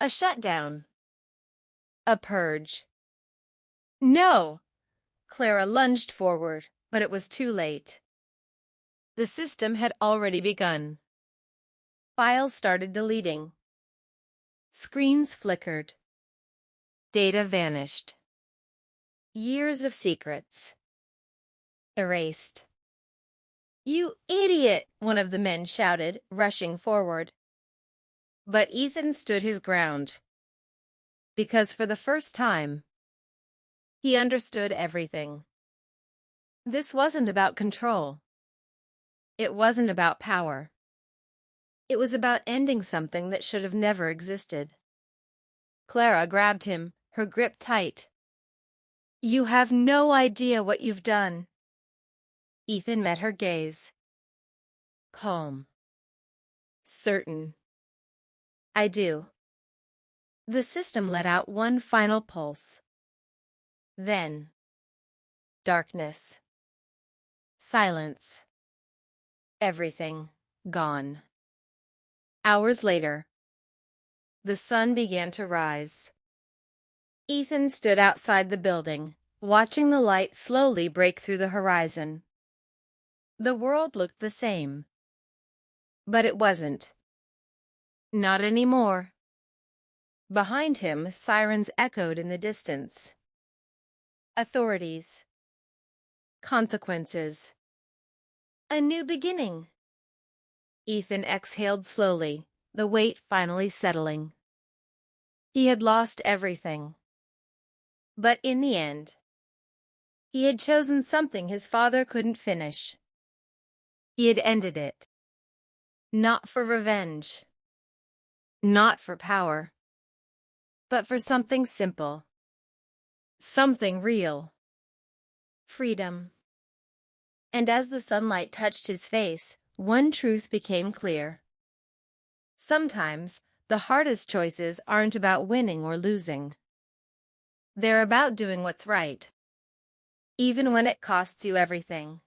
A shutdown. A purge. "No!" Clara lunged forward, but it was too late. The system had already begun. Files started deleting. Screens flickered. Data vanished. Years of secrets. Erased. "You idiot!" one of the men shouted, rushing forward. But Ethan stood his ground. Because for the first time, he understood everything. This wasn't about control. It wasn't about power. It was about ending something that should have never existed. Clara grabbed him, her grip tight. "You have no idea what you've done." Ethan met her gaze. Calm. Certain. "I do." The system let out one final pulse. Then, darkness. Silence. Everything gone. Hours later, the sun began to rise. Ethan stood outside the building, watching the light slowly break through the horizon. The world looked the same. But it wasn't. Not anymore. Behind him, sirens echoed in the distance. Authorities. Consequences. A new beginning. Ethan exhaled slowly, the weight finally settling. He had lost everything. But in the end, he had chosen something his father couldn't finish. He had ended it. Not for revenge. Not for power. But for something simple. Something real. Freedom. And as the sunlight touched his face, one truth became clear. Sometimes, the hardest choices aren't about winning or losing. They're about doing what's right, even when it costs you everything.